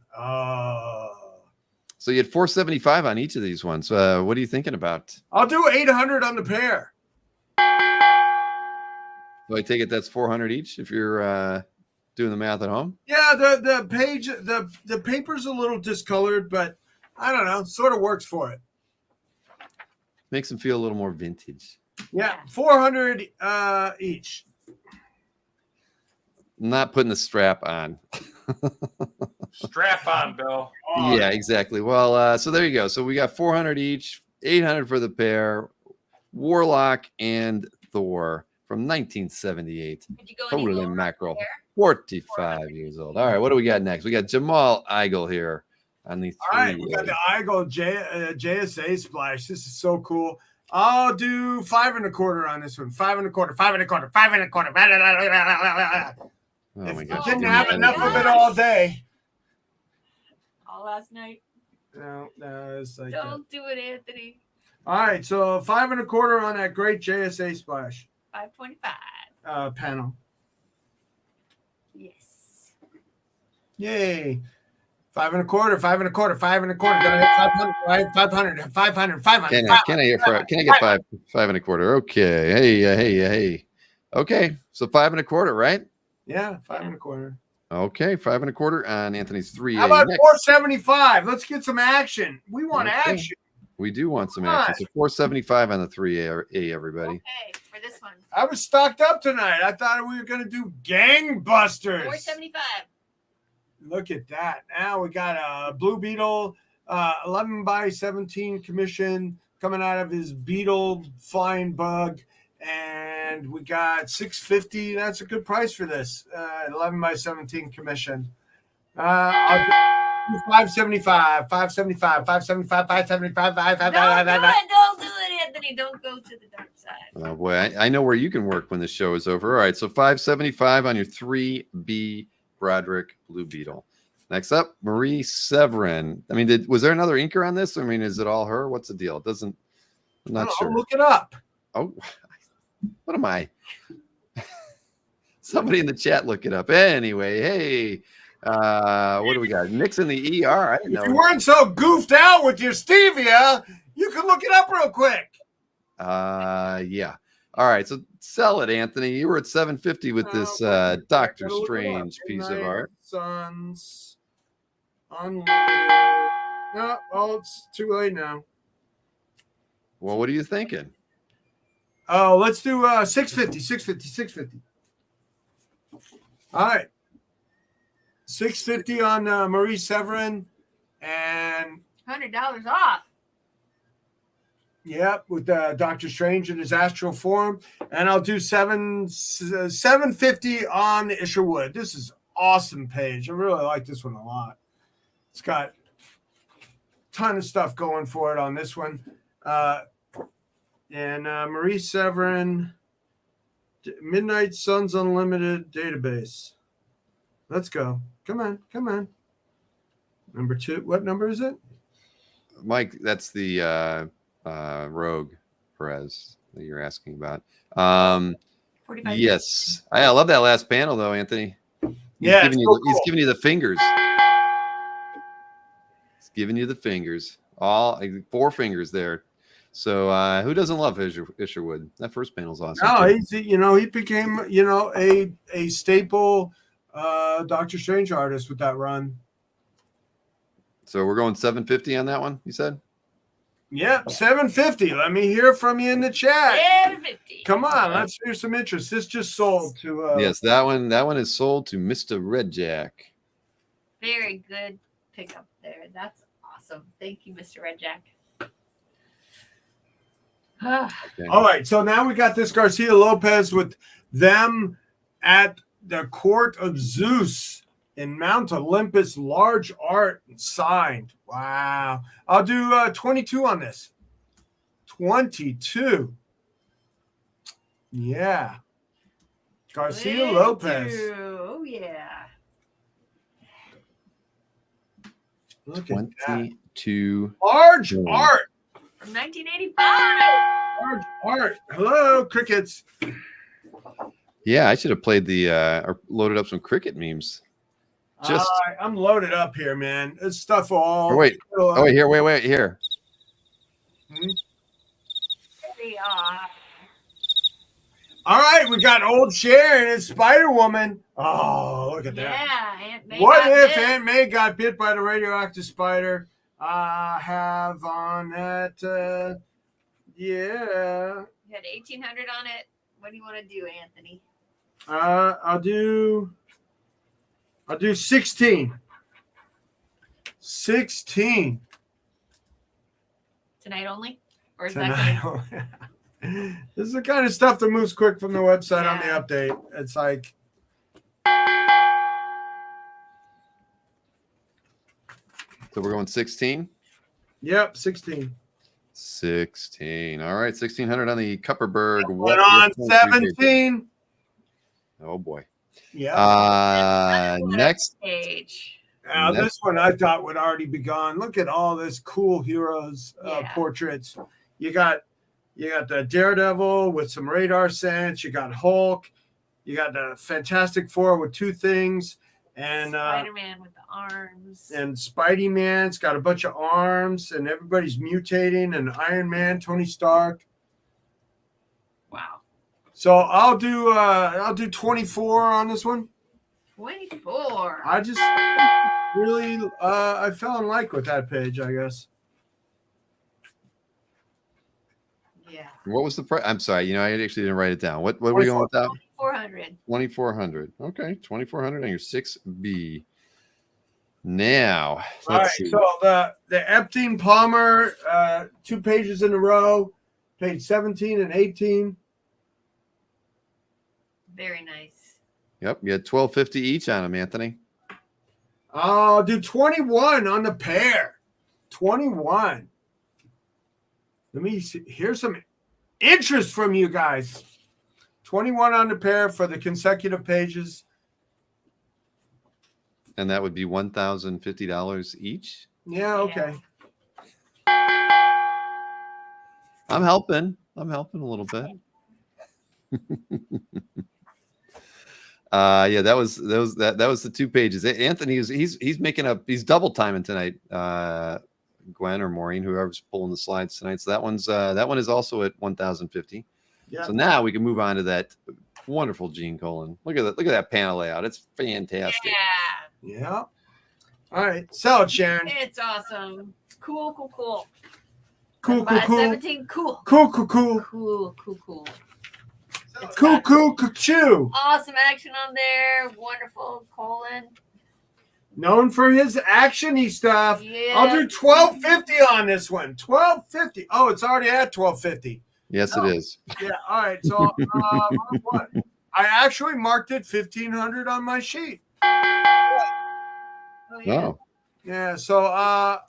So you had 475 on each of these ones. What are you thinking about? I'll do 800 on the pair. So I take it that's 400 each if you're doing the math at home? Yeah, the page, the paper's a little discolored, but I don't know, sort of works for it. Makes them feel a little more vintage. Yeah, 400 each. Not putting the strap on. Strap on, Bill. Yeah, exactly. Well, so there you go. So we got 400 each, 800 for the pair, Warlock and Thor from 1978. Did you go any Holy lower mackerel. there? 45 years old. All right, what do we got next? We got Jamal Eigel here on the All right, we got the Eigel JSA splash. This is so cool. I'll do 5 1/4 on this one. 5 1/4, 5 1/4, 5 1/4. Oh my If gosh. I didn't have enough of it all day. All last night. No, it's like Don't do it, Anthony. all right, so 5 1/4 on that great JSA splash 525. panel. Yes. Yay. 5 1/4, 5 1/4, 5 1/4. Gotta hit 500, 500, 500, 500. Can I get 5 1/4? Okay. Hey. Okay. So 5 1/4, right? Yeah, 5 1/4. Okay, 5 1/4 on Anthony's 3. How about 475? Let's get some action. We want Okay. action. We do want some action. So 475 on the 3A, everybody. Okay, for this one. I was stocked up tonight. I thought we were going to do gangbusters. 475. Look at that. Now we got a Blue Beetle 11 by 17 commission coming out of his Beetle flying bug. And we got 650. That's a good price for this 11 by 17 commission. I'll do 575, 575, 575, 575, 575. Don't do it, Anthony. Don't go to the dark side. Oh boy, I know where you can work when the show is over. All right, so 575 on your 3B Broderick Blue Beetle. Next up, Marie Severin. I mean, was there another inker on this? I mean, is it all her? What's the deal? It doesn't. I'm not sure. I'll look it up. Oh, what am I? Somebody in the chat look it up. Anyway, hey, what do we got? Nick's in the ER. I didn't know. If you weren't so goofed out with your stevia, you could look it up real quick. Yeah. All right, so sell it, Anthony. You were at 750 with this Doctor Strange piece of art. Sons. No, oh, it's too late now. Well, what are you thinking? Oh, let's do 650. All right. 650 on Marie Severin and $100 off. yep, with Doctor Strange in his astral form. And I'll do 750 on the Isherwood. This is awesome page. I really like this one a lot. It's got a ton of stuff going for it on this one. And Marie Severin, Midnight Suns Unlimited database. Let's go. Come on. Number 2. What number is it? Mike, that's the Rogue Perez that you're asking about. 45. Yes. I love that last panel, though, Anthony. He's giving you the fingers. He's giving you the fingers. All 4 fingers there. So who doesn't love Isherwood? That first panel's awesome. No, he became a staple Doctor Strange artist with that run. So we're going 750 on that one, you said? Yep, 750. Let me hear from you in the chat. 750. Come on, let's hear some interest. This just sold to yes, that one is sold to Mr. Red Jack. Very good pickup there. That's awesome. Thank you, Mr. Red Jack. Okay. All right, so now we got this Garcia Lopez with them at the Court of Zeus in Mount Olympus, large art signed. Wow. I'll do 22 on this. 22. Yeah. Garcia Lopez. Oh, yeah. Look at that. 22. Large art. From 1985. Large art. Hello, crickets. Yeah, I should have played the or loaded up some cricket memes. Just I'm loaded up here, man. This stuff all. oh, wait. Oh, wait, here, wait, here. They are. All right, we got old Sharon and Spider Woman. Oh, look at that. Yeah, Aunt May What got if bit. Aunt May got bit by the radioactive spider? I have on that. Yeah. You had 1,800 on it. What do you want to do, Anthony? I'll do 16. 16. Tonight only? Or is Tonight. that gonna... This is the kind of stuff that moves quick from the website on the Yeah. update. It's like. So we're going 16. Yep, 16. 16. All right, 1600 on the Kupperberg. Went on 17. Oh boy. Yeah. Next. Page. Now, this one I thought would already be gone. Look at all this cool heroes Yeah. portraits. You got the Daredevil with some radar sense. You got Hulk. You got the Fantastic Four with two things, and Spider-Man with the arms. and Spidey Man's got a bunch of arms, and everybody's mutating. And Iron Man, Tony Stark. Wow. So I'll do 24 on this one. 24. I just really I fell in like with that page, I guess. Yeah. What was the price? I'm sorry. I actually didn't write it down. What were you going with that? 400. 2400. Okay, 2400 on your 6B. Now, All let's right, see. so the Epstein Palmer, 2 pages in a row, page 17 and 18. Very nice. Yep, you had 1250 each on them, Anthony. I'll do 21 on the pair. 21. Let me see. Here's some interest from you guys. 21 on the pair for the consecutive pages. And that would be $1,050 each. Yeah, okay. I'm helping a little bit. Yeah, that was the 2 pages. Anthony he's making up, he's double timing tonight. Gwen or Maureen, whoever's pulling the slides tonight. So that one is also at 1,050. Yeah. So now we can move on to that wonderful Gene Colan. Look at that panel layout. It's fantastic. Yeah. Yeah. All right. Sell it, Sharon. It's awesome. Cool. Cool. 17. Cool. Cool. Cool. It's got Cool. awesome action on there. Wonderful Colin. Known for his actiony stuff. Yeah. I'll do 1250 on this one. 1250. Oh, it's already at 1250. Yes, it is. Yeah. All right. So what? I actually marked it 1500 on my sheet. Oh, yeah. Oh, Yeah. So I'll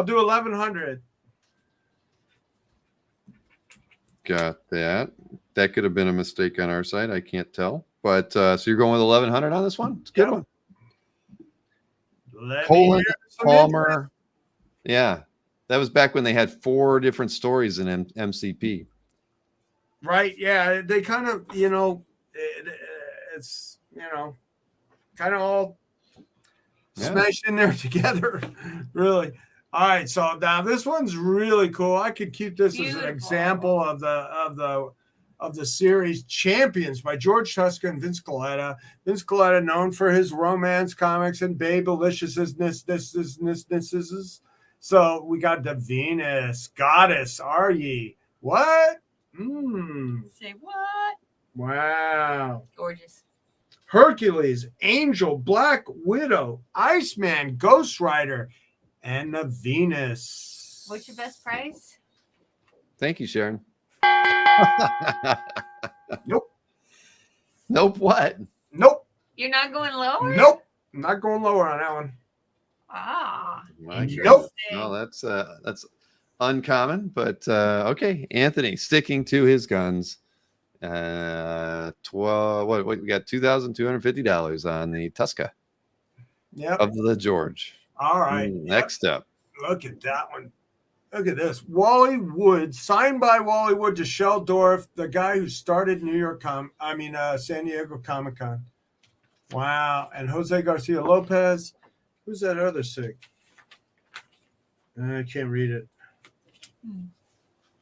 do 1100. got that. That could have been a mistake on our side. I can't tell. But so you're going with 1100 on this one? It's a good one. Colan, Palmer. Yeah. That was back when they had 4 different stories in MCP. Right. Yeah. They kind of, it's, kind of all smashed in there together. Really. All right. So now this one's really cool. I could keep this as Beautiful. an example of the series Champions by George Tuska and Vince Colletta. Vince Colletta, known for his romance comics and babeliciousness. So we got the Venus Goddess. Are ye? What? Say what? Wow. Gorgeous. Hercules, Angel, Black Widow, Iceman, Ghost Rider, and the Venus. What's your best price? Thank you, Sharon. Nope. Nope. What? Nope. You're not going lower? Nope. I'm not going lower on that one. Ah. My Nope. goodness. No, that's uncommon, but okay. Anthony sticking to his guns. 12. What we got? $2,250 on the Tuska Yep. of the George. All right. Next up. Look at that one. Look at this. Wally Wood, signed by Wally Wood to Shel Dorf, the guy who started San Diego Comic-Con. Wow. And Jose Garcia Lopez. Who's that other sick? I can't read it.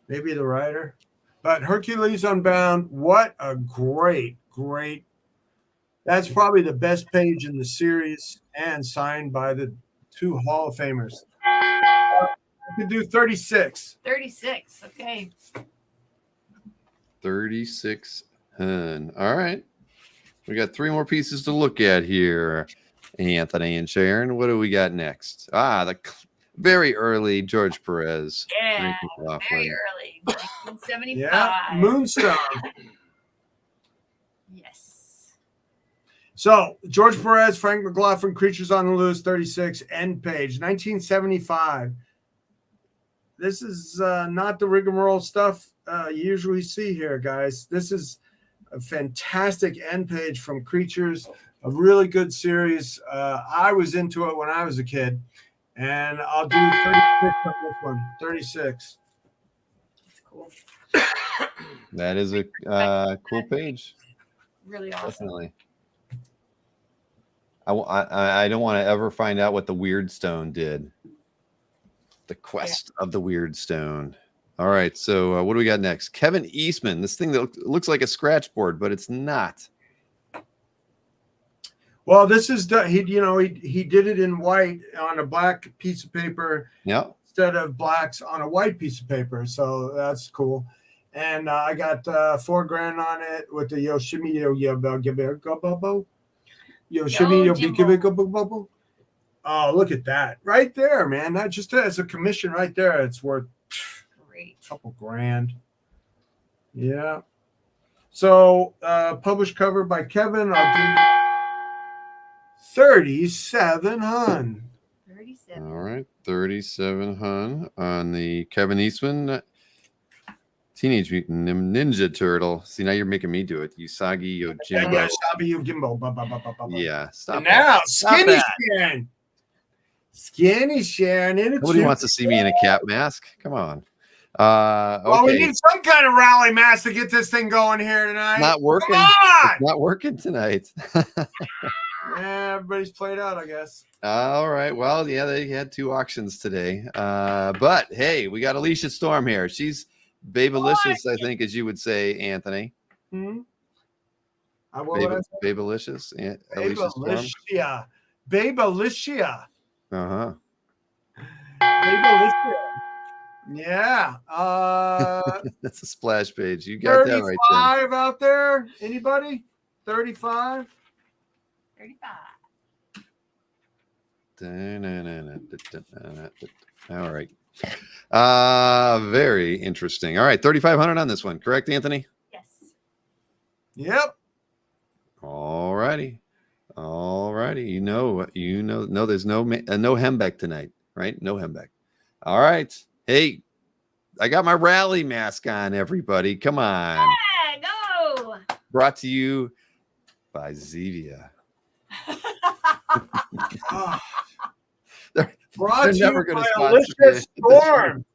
Maybe the writer. But Hercules Unbound, what a great. That's probably the best page in the series and signed by the 2 Hall of Famers. I could do 36. 36. Okay. 36 hun. All right. We got 3 more pieces to look at here. Anthony and Sharon, what do we got next? The very early George Perez. Yeah, Frank very McLaughlin. early. 1975. Yeah, Moonstone. Yes. So, George Perez, Frank McLaughlin, Creatures on the Loose, 36, end page, 1975. This is not the rigmarole stuff you usually see here, guys. This is a fantastic end page from Creatures, a really good series. I was into it when I was a kid, and I'll do 36 on this one. 36. That's cool. That is a cool page. Really awesome. Definitely. I don't want to ever find out what the Weird Stone did. The Quest of the Weird Stone. All right, so what do we got next? Kevin Eastman. This thing that looks like a scratch board, but it's not. Well, this is he did it in white on a black piece of paper. Yeah. Instead of blacks on a white piece of paper, so that's cool. And I got $4,000 on it with the Yoshimi. Oh, look at that right there, man! That just as a commission right there, it's worth a couple grand. Yeah. So published cover by Kevin. I'll do 37 hun. 37. All right, 37 hun on the Kevin Eastman Teenage Mutant Ninja Turtle. See, now you're making me do it. Usagi Yojimbo. Yeah, Usagi Yojimbo. Yeah, stop. And now, Stop Skinny that. Sharon. Skinny Sharon. Nobody wants to see me in a cat mask. Come on. Well, we Okay. need some kind of rally mask to get this thing going here tonight. Not working. Come on! It's not working tonight. Yeah, everybody's played out, I guess. All right. Well, yeah, they had 2 auctions today. But hey, we got Alicia Storm here. She's babelicious, I think, as you would say, Anthony. Hmm? What would I say? Babelicious. Alicia Storm. Babelicia. Uh-huh. Babelicia. Yeah. That's a splash page. You got that right there. 35 out there? Anybody? 35? 35. All right. Very interesting. All right, 3,500 on this one, correct, Anthony? Yes. Yep. All righty. No, there's no Hembeck tonight, right? No Hembeck. All right. Hey, I got my rally mask on, everybody. Come on. Yeah, go. Brought to you by Zevia. Brought to never you gonna by sponsor Alicia me. Storm.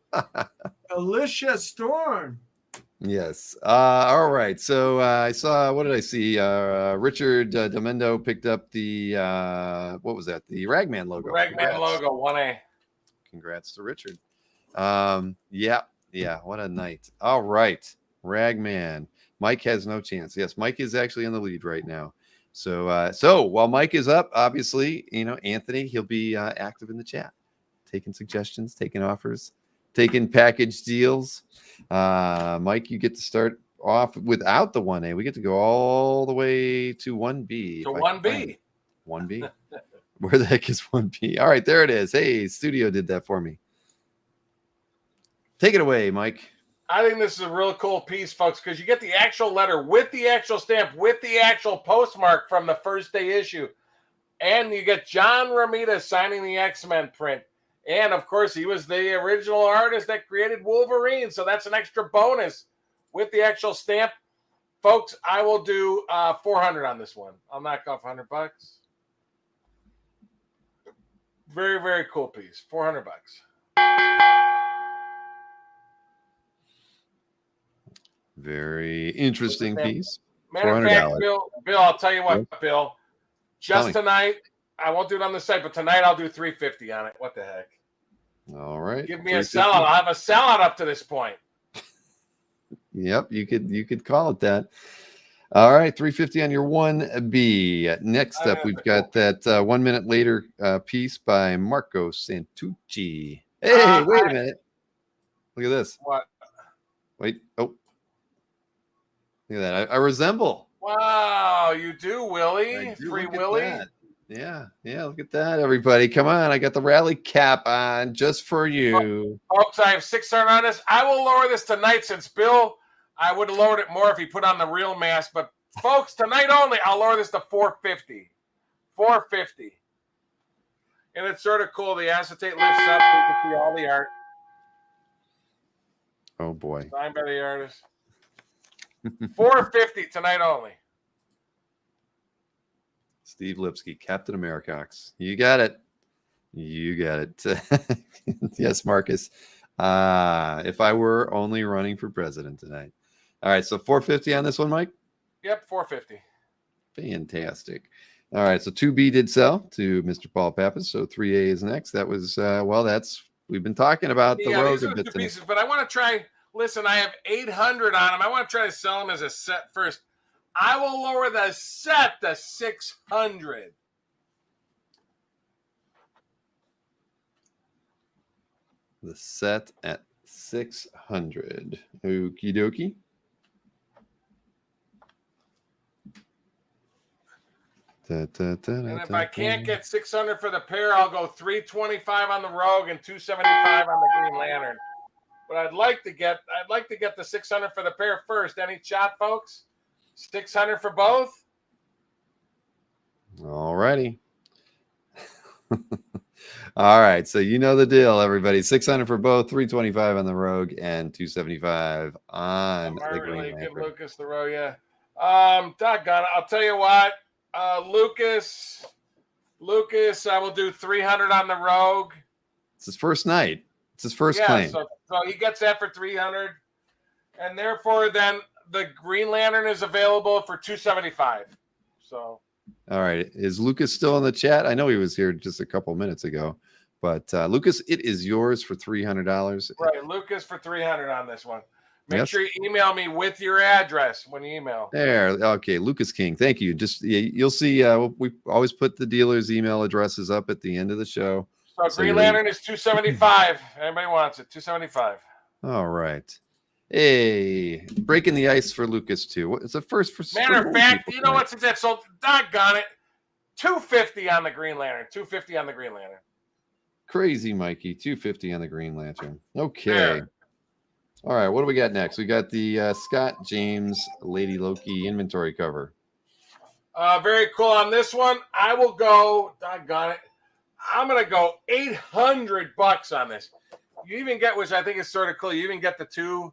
Alicia Storm. Yes. All right. So I saw, what did I see? Richard Domendo picked up the, what was that? The Ragman logo. Ragman logo, 1A. Congrats to Richard. Yeah. What a night. All right. Ragman. Mike has no chance. Yes, Mike is actually in the lead right now. So while Mike is up, obviously, Anthony, he'll be active in the chat, taking suggestions, taking offers, taking package deals. Mike, you get to start off without the 1A. We get to go all the way to 1B. To 1B. 1B. Where the heck is 1B? All right, there it is. Hey, Studio did that for me. Take it away, Mike. I think this is a real cool piece, folks, because you get the actual letter with the actual stamp, with the actual postmark from the first day issue. And you get John Romita signing the X-Men print. And, of course, he was the original artist that created Wolverine. So that's an extra bonus with the actual stamp. Folks, I will do 400 on this one. I'll knock off $100. Very, very cool piece. $400. Very interesting piece. Matter of fact, $400. Bill, I'll tell you what, Yep. Bill. Just tonight, I won't do it on the site, but tonight I'll do $350 on it. What the heck? All right. Give me a sellout. I'll have a sellout up to this point. Yep, you could call it that. All right, $350 on your 1B. Next up, we've got that 1 minute later piece by Marco Santucci. Hey, wait a minute. Look at this. What? Wait. Oh. Look at that. I resemble. Wow, you do, Willie. Free Look at Willie. that. Yeah, look at that, everybody. Come on, I got the rally cap on just for you. Folks, I have 600 on this. I will lower this tonight since Bill, I would have lowered it more if he put on the real mask. But folks, tonight only, I'll lower this to $450. $450. And it's sort of cool. The acetate lifts up. You can see all the art. Oh boy. Signed by the artist. $450 tonight only. Steve Lipsky, Captain Americox. You got it. You got it. Yes, Marcus. If I were only running for president tonight. All right, so $450 on this one, Mike? Yep, $450. Fantastic. All right, so 2B did sell to Mr. Paul Pappas, so 3A is next. That was, we've been talking about the road these a are bit two tonight. pieces, but I want to try, listen, I have 800 on them. I want to try to sell them as a set first. I will lower the set to 600. The set at 600. Okie dokie. And if I can't get 600 for the pair, I'll go 325 on the Rogue and 275 on the Green Lantern. But I'd like to get the 600 for the pair first. Any shot, folks? 600 for both? All righty. All right, so you know the deal, everybody. 600 for both, 325 on the Rogue, and 275 on the Green Lantern. Give Lucas the Rogue, yeah. Doggone it. I'll tell you what. Lucas, I will do 300 on the Rogue. It's his first night. It's his first claim. So he gets that for 300. And therefore, then the Green Lantern is available for 275. So. All right. Is Lucas still in the chat? I know he was here just a couple minutes ago. But Lucas, it is yours for $300. Right. Lucas for 300 on this one. Make Yes. sure you email me with your address when you email. There. Okay. Lucas King. Thank you. Just you'll see. We always put the dealer's email addresses up at the end of the show. So Green Lantern is 275. Anybody wants it? 275. All right. Hey, breaking the ice for Lucas too. It's a first for. Matter of fact, you know what's that? So doggone it, 250 on the Green Lantern. 250 on the Green Lantern. Crazy, Mikey. 250 on the Green Lantern. Okay. There. All right. What do we got next? We got the Scott James Lady Loki inventory cover. Very cool on this one. I will go. Doggone it. I'm gonna go $800 on this. You even get, which I think is sort of cool. You even get the two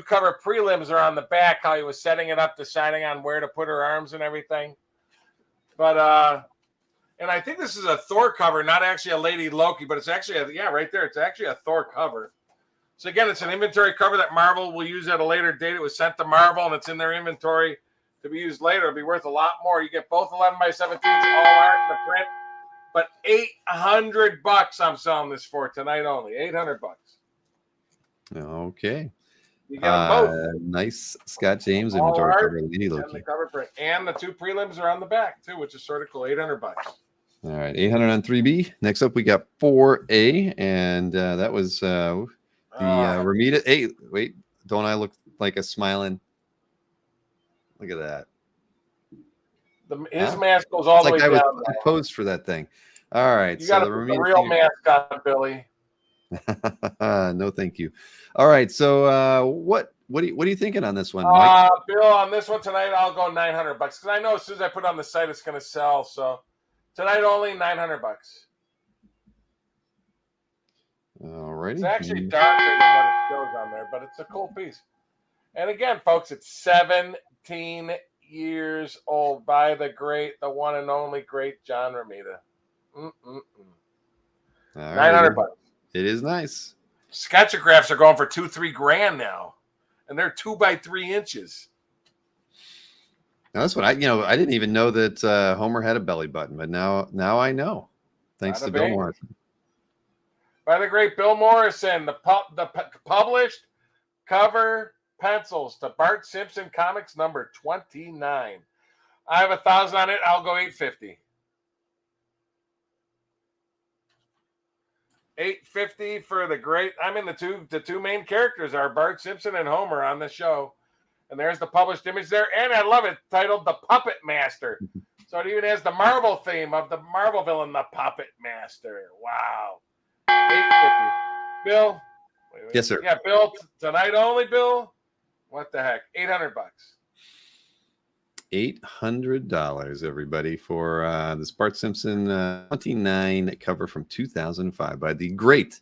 cover prelims are on the back. How he was setting it up, deciding on where to put her arms and everything. But and I think this is a Thor cover, not actually a Lady Loki, but it's actually right there. It's actually a Thor cover. So again, it's an inventory cover that Marvel will use at a later date. It was sent to Marvel and it's in their inventory to be used later. It'll be worth a lot more. You get both 11x17s, all art in the print. But $800 I'm selling this for tonight only. $800. Okay. You get them both. Nice Scott James All inventory art cover, Lady and Loki. the cover print. And the two prelims are on the back too, which is sort of cool. $800. All right, 800 on 3B. Next up, we got 4A, and that was the Ramita. Hey, wait, don't I look like a smiling? Look at that. His mask goes all the way down. I posed for that thing. All right, You so got the to put the Ramita real mask on, Billy. no, thank you. All right, so what are you thinking on this one, Mike? Bill, on this one tonight, I'll go $900 because I know as soon as I put it on the site, it's going to sell. So tonight only $900. All righty. It's actually darker than what it shows on there, but it's a cool piece. And again, folks, it's 17 years old by the one and only great John Romita. $900. It is nice. Sketchographs are going for $2-3 grand now. and they're 2 by 3 inches. Now, that's what I didn't even know that Homer had a belly button, but now I know. Thanks to Bill bing. Morrison. By the great Bill Morrison, the published cover pencils to Bart Simpson Comics number 29. I have 1,000 on it. I'll go $850. $850 for the great. I mean, the two main characters are Bart Simpson and Homer on the show. And there's the published image there. And I love it, titled The Puppet Master. So it even has the Marvel theme of the Marvel villain, the Puppet Master. Wow. $850. Bill? Wait. Yes, sir. Yeah, Bill, tonight only, Bill? What the heck? $800. $800, everybody, for this Bart Simpson 29 cover from 2005 by the great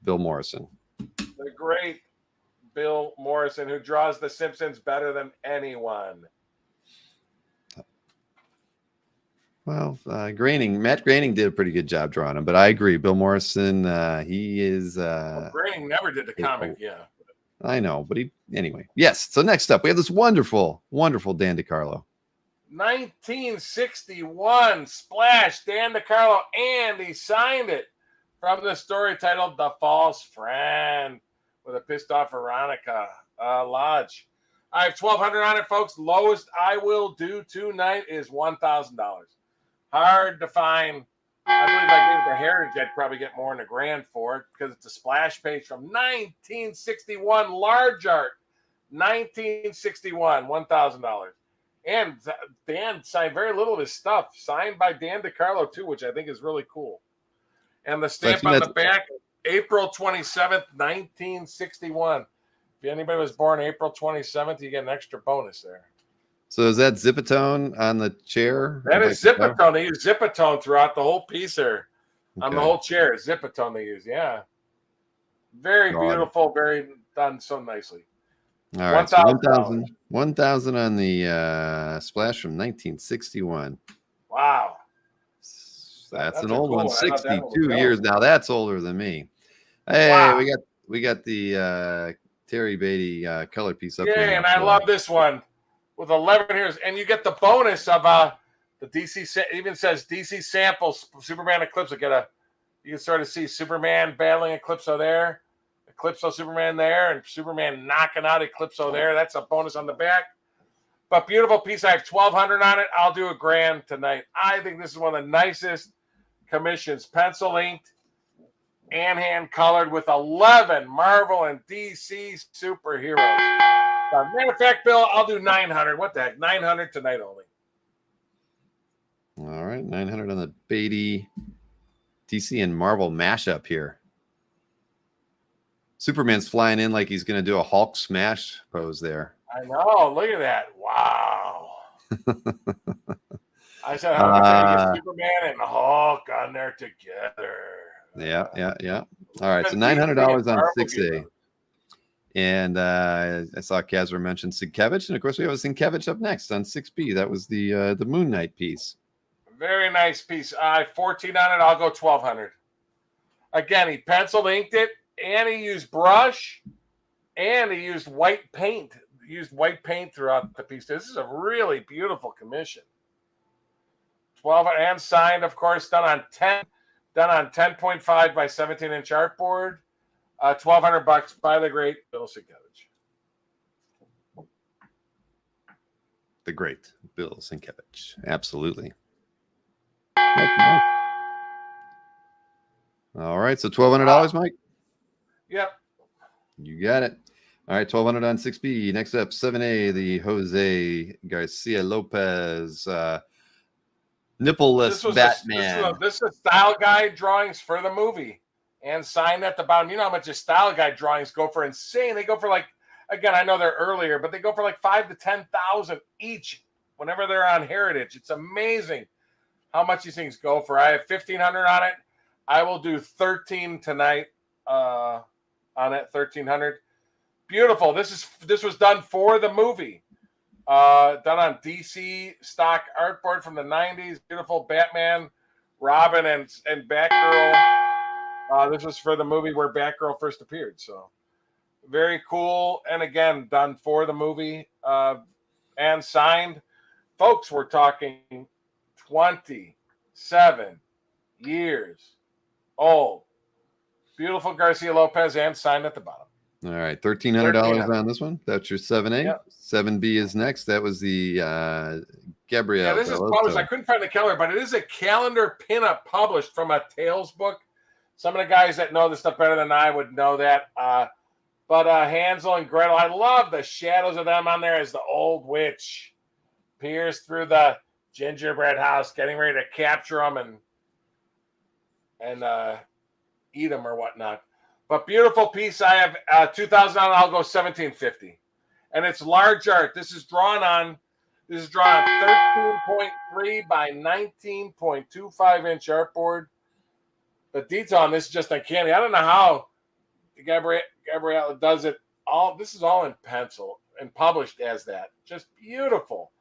Bill Morrison. The great Bill Morrison, who draws The Simpsons better than anyone. Well, Matt Groening did a pretty good job drawing him, but I agree. Bill Morrison, he is... Groening never did the comic, yeah. I know, but anyway. Yes, so next up, we have this wonderful, wonderful Dan DeCarlo. 1961 Splash, Dan DeCarlo, and he signed it from the story titled The False Friend with a pissed off Veronica Lodge. I have $1,200 on it, folks. Lowest I will do tonight is $1,000. Hard to find. I believe I gave it to Heritage. I'd probably get more than $1,000 for it because it's a splash page from 1961, large art. 1961, $1,000. And Dan signed very little of his stuff, signed by Dan DeCarlo too, which I think is really cool. And the stamp on the back, April 27th, 1961. If anybody was born April 27th, you get an extra bonus there. So is that Zipatone on the chair? That is Zipatone. They use Zipatone throughout the whole piece there. Okay. On the whole chair, Zipatone they use, yeah. Very beautiful, very done so nicely. All right, so 1,000 on the splash from 1961. Wow. That's an old one. Cool. 62 years now. That's older than me. Hey, wow. we got the Terry Beatty color piece up here. Yeah, and I love this one with 11 years. And you get the bonus of the DC. It even says DC samples Superman Eclipse. You can sort of see Superman battling Eclipso there. Eclipso Superman there, and Superman knocking out Eclipso there. That's a bonus on the back. But beautiful piece. I have $1,200 on it. I'll do $1,000 tonight. I think this is one of the nicest commissions, pencil inked and hand colored with 11 Marvel and DC superheroes. Matter of fact, Bill, I'll do $900. What the heck? $900 tonight only. All right, $900 on the Beatty DC and Marvel mashup here. Superman's flying in like he's going to do a Hulk smash pose there. I know. Look at that. Wow. I said, how much I get Superman and the Hulk on there together. Yeah. All right, so $900 on 6A. And I saw Kazra mention Sienkiewicz, and of course we have a Sienkiewicz up next on 6B. That was the Moon Knight piece. Very nice piece. I have $1,400 on it. I'll go $1,200. Again, he pencil inked it, and he used brush, and he used white paint. He used white paint throughout the piece. This is a really beautiful commission. 12 and signed, of course, done on 10.5 by 17-inch artboard. $1,200 by the great Bill Sienkiewicz. The great Bill Sienkiewicz. Absolutely. All right, so $1,200, Mike? Yep. You got it. All right, $1,200 on 6B. Next up, 7A, the Jose Garcia Lopez nippleless Batman. This is style guide drawings for the movie and signed at the bottom. You know how much a style guide drawings go for? Insane. They go for like, again, I know they're earlier, but they go for like $5,000 to $10,000 each whenever they're on Heritage. It's amazing how much these things go for. I have $1,500 on it. I will do 13 tonight on it, 1,300. Beautiful. This was done for the movie. Done on DC stock artboard from the 90s. Beautiful Batman, Robin, and Batgirl. This was for the movie where Batgirl first appeared. So Very cool. And again, done for the movie and signed. Folks, we're talking 27 years old. Beautiful Garcia Lopez and signed at the bottom. All right, $1,300 on this one. That's your 7A. Yep. 7B is next. That was the Gabrielle. Yeah, this is published. I couldn't find the calendar, but it is a calendar pinup published from a Tales book. Some of the guys that know this stuff better than I would know that. But Hansel and Gretel, I love the shadows of them on there as the old witch peers through the gingerbread house, getting ready to capture them and eat them or whatnot. But beautiful piece. I have 2,000 on. I'll go 1750, and it's large art. This is drawn on 13.3 by 19.25 inch artboard. The detail on this is just uncanny. I don't know how Gabriella does it. This is all in pencil and published as that. Just beautiful.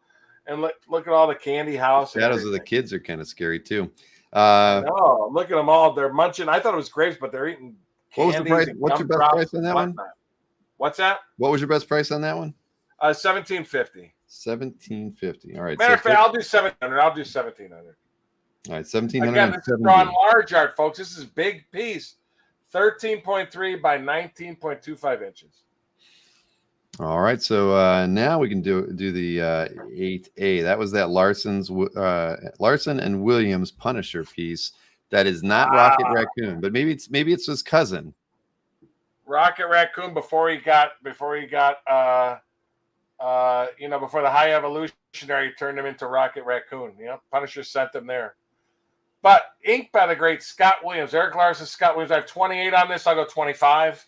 And look at all the candy house. Shadows of the kids are kind of scary too. No, look at them all. They're munching. I thought it was grapes, but they're eating. What was the price? What's your best price on that one? What's that? What was your best price on that one? 1750. 1750. All right. Matter of fact, I'll do 700. I'll do 1700. All right, 1700. Again, this is drawn large art, folks. This is big piece. 13.3 by 19.25 inches. All right, so now we can do the 8A. That was that Larson and Williams Punisher piece. That is not Rocket Raccoon, but maybe it's his cousin. Rocket Raccoon before the High Evolutionary turned him into Rocket Raccoon. Yeah, Punisher sent them there. But inked by the great Scott Williams, Eric Larson, Scott Williams. I have 28 on this. I'll go 25.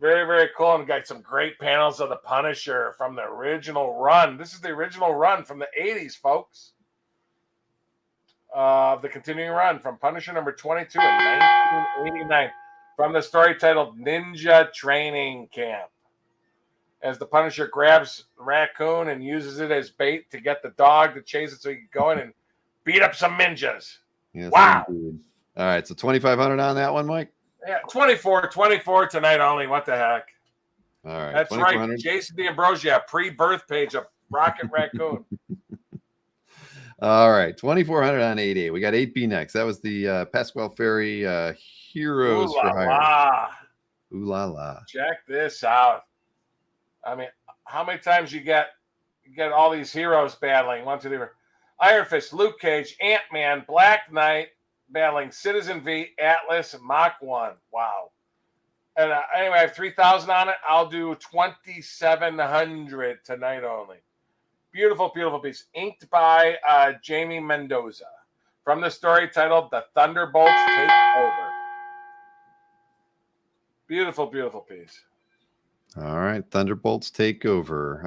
Very, very cool. And got some great panels of the Punisher from the original run. This is the original run from the 80s, folks. The continuing run from Punisher number 22 in 1989 from the story titled Ninja Training Camp. As the Punisher grabs the raccoon and uses it as bait to get the dog to chase it so he can go in and beat up some ninjas. Yes, wow. Indeed. All right, so 2,500 on that one, Mike? Yeah, 24 tonight only. What the heck? All right. That's right. Jason D'Ambrosia, pre-birth page of Rocket Raccoon. All right, 2,400 on 8A. We got 8B next. That was the Pasquale Ferry Heroes for Hire. Ooh la la. Check this out. I mean, how many times you get all these heroes battling? 1, 2, 3, 4. Iron Fist, Luke Cage, Ant-Man, Black Knight battling Citizen V, Atlas, and Mach 1. Wow. And anyway, I have 3,000 on it. I'll do 2,700 tonight only. Beautiful, beautiful piece. Inked by Jamie Mendoza from the story titled The Thunderbolts Take Over. Beautiful, beautiful piece. All right, Thunderbolts take over.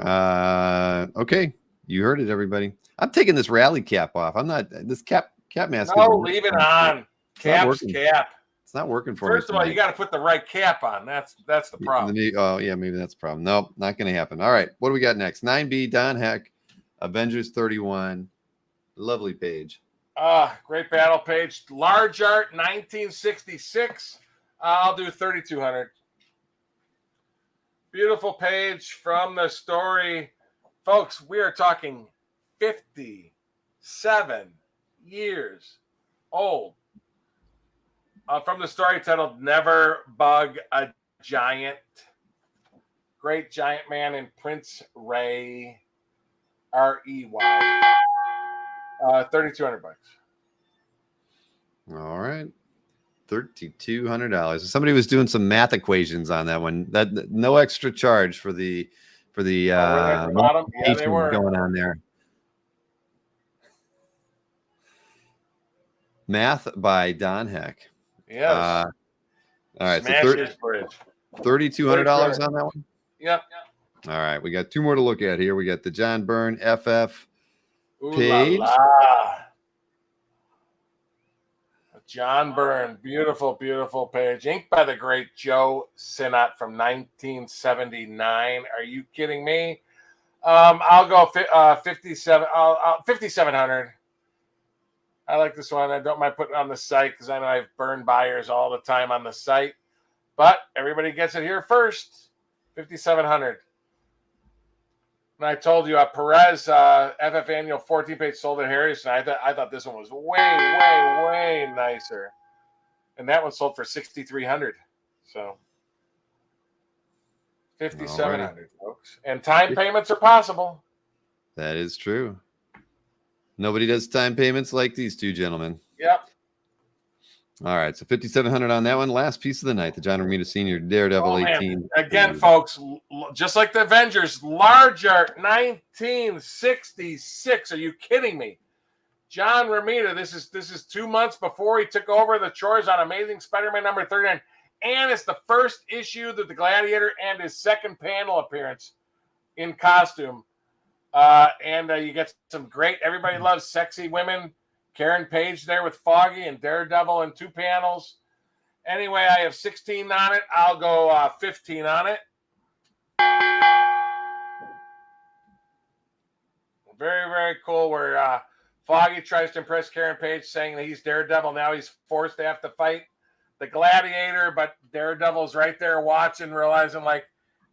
Okay, you heard it, everybody. I'm taking this rally cap off. I'm not this cap mask. No, leave it on. Cap's cap. It's not working for me. First of all, you got to put the right cap on. That's the problem. Oh yeah, maybe that's the problem. Nope, not going to happen. All right, what do we got next? 9B, Don Heck, Avengers 31. Lovely page. Great battle page. Large art, 1966. I'll do 3,200. Beautiful page from the story. Folks, we are talking 57 years old. From the story titled Never Bug a Giant. Great giant man in Prince Ray. R-E-Y. 3,200 bucks. All right. $3,200. Somebody was doing some math equations on that one. That no extra charge for the yeah, they were going on there. Math by Don Heck. Yes. All right. Smash So his bridge. $3,200 on that one. Yep. All right. We got two more to look at here. We got the John Byrne FF Ooh page. La la. John Byrne, beautiful, beautiful page. Inked by the great Joe Sinnott from 1979. Are you kidding me? I'll go 5,700. I like this one. I don't mind putting it on the site because I know I have Byrne buyers all the time on the site. But everybody gets it here first. 5,700. And I told you, Perez FF Annual 14-page sold at Harry's, and I thought this one was way nicer. And that one sold for 6,300. So 5,700, folks. And time payments are possible. That is true. Nobody does time payments like these two gentlemen. Yep. All right, so 5,700 on that one. Last piece of the night, the John Romita Senior Daredevil 18. Again, folks, just like the Avengers, large art 1966. Are you kidding me? John Romita, this is 2 months before he took over the chores on Amazing Spider-Man number 39. And it's the first issue that the Gladiator and his second panel appearance in costume. And you get some great, everybody loves sexy women. Karen Page there with Foggy and Daredevil in 2 panels. Anyway, I have 16 on it. I'll go 15 on it. Very cool where Foggy tries to impress Karen Page saying that he's Daredevil. Now he's forced to have to fight the Gladiator, but Daredevil's right there watching, realizing like,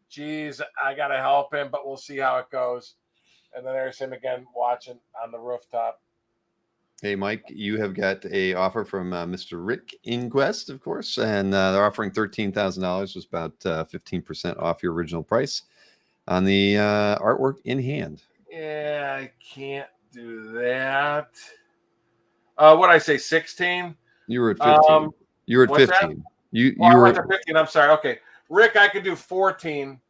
geez, I got to help him, but we'll see how it goes. And then there's him again watching on the rooftop. Hey, Mike, you have got a offer from Mr. Rick Inquest, of course, and they're offering $13,000, which is about 15% off your original price on the artwork in hand. Yeah, I can't do that. What I say, 16? You were at 15. You were at 15. That? You I were went to 15. I'm sorry. Okay, Rick, I could do 14.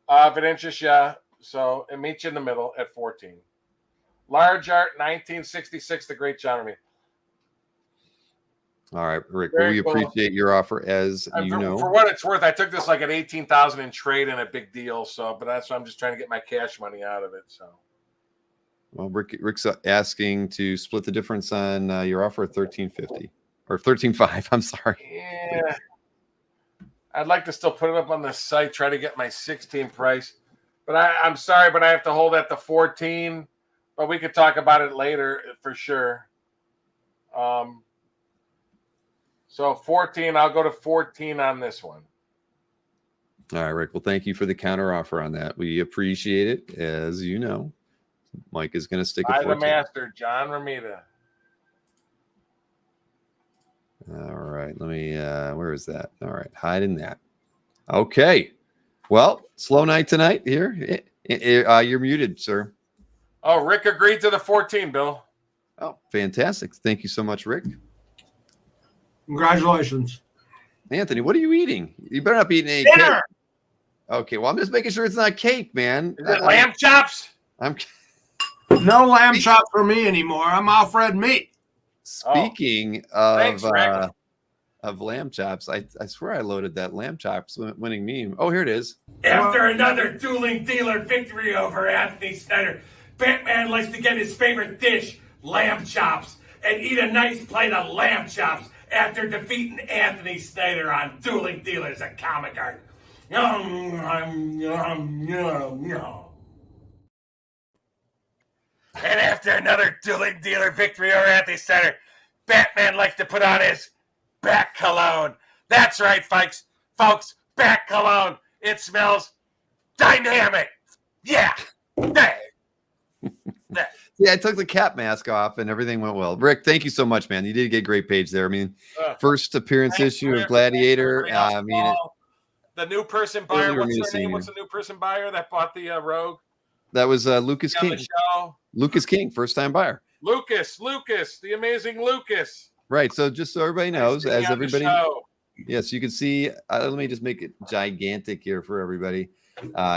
If it interests you, so it meets you in the middle at 14. Large art, 1966, the great John Romita. All right, Rick. Very We appreciate your offer, as you know. For what it's worth, I took this like at 18,000 in trade and a big deal. So, but that's why I'm just trying to get my cash money out of it. So, well, Rick's asking to split the difference on your offer at $13.50 or $13.5. I'm sorry. Yeah, I'd like to still put it up on the site, try to get my 16 price, but I'm sorry, but I have to hold at the 14. But we could talk about it later for sure. So 14, I'll go to 14 on this one. All right, Rick. Well, thank you for the counter offer on that. We appreciate it. As you know, Mike is going to stick By at 14. the master, John Romita. All right. Let me, where is that? All right. Hide in that. Okay. Well, slow night tonight here. You're muted, sir. Oh, Rick agreed to the 14, Bill. Oh, fantastic. Thank you so much, Rick. Congratulations. Anthony, what are you eating? You better not be eating any Dinner. cake. Okay, well, I'm just making sure it's not cake, man. Is it lamb chops? No lamb chops for me anymore. I'm Alfred meat. Speaking Thanks, Rick. of lamb chops, I swear I loaded that lamb chops winning meme. Oh, here it is. After another dueling dealer victory over Anthony Snyder, Batman likes to get his favorite dish, lamb chops, and eat a nice plate of lamb chops after defeating Anthony Snyder on Dueling Dealers at Comic Art. Yum, yum, yum, yum, yum. And after another Dueling Dealer victory over Anthony Snyder, Batman likes to put on his Bat Cologne. That's right, folks. Bat Cologne. It smells dynamic. Yeah. Yeah, I took the cap mask off and everything went well. Rick, thank you so much, man. You did get a great page there. I mean, first appearance issue of Gladiator. I mean, the new person buyer. What's their name? What's the new person buyer that bought the Rogue? That was Lucas King. Lucas King, first time buyer. Lucas, the amazing Lucas. Right. So just so everybody knows, as everybody, yes, you can see. Let me just make it gigantic here for everybody.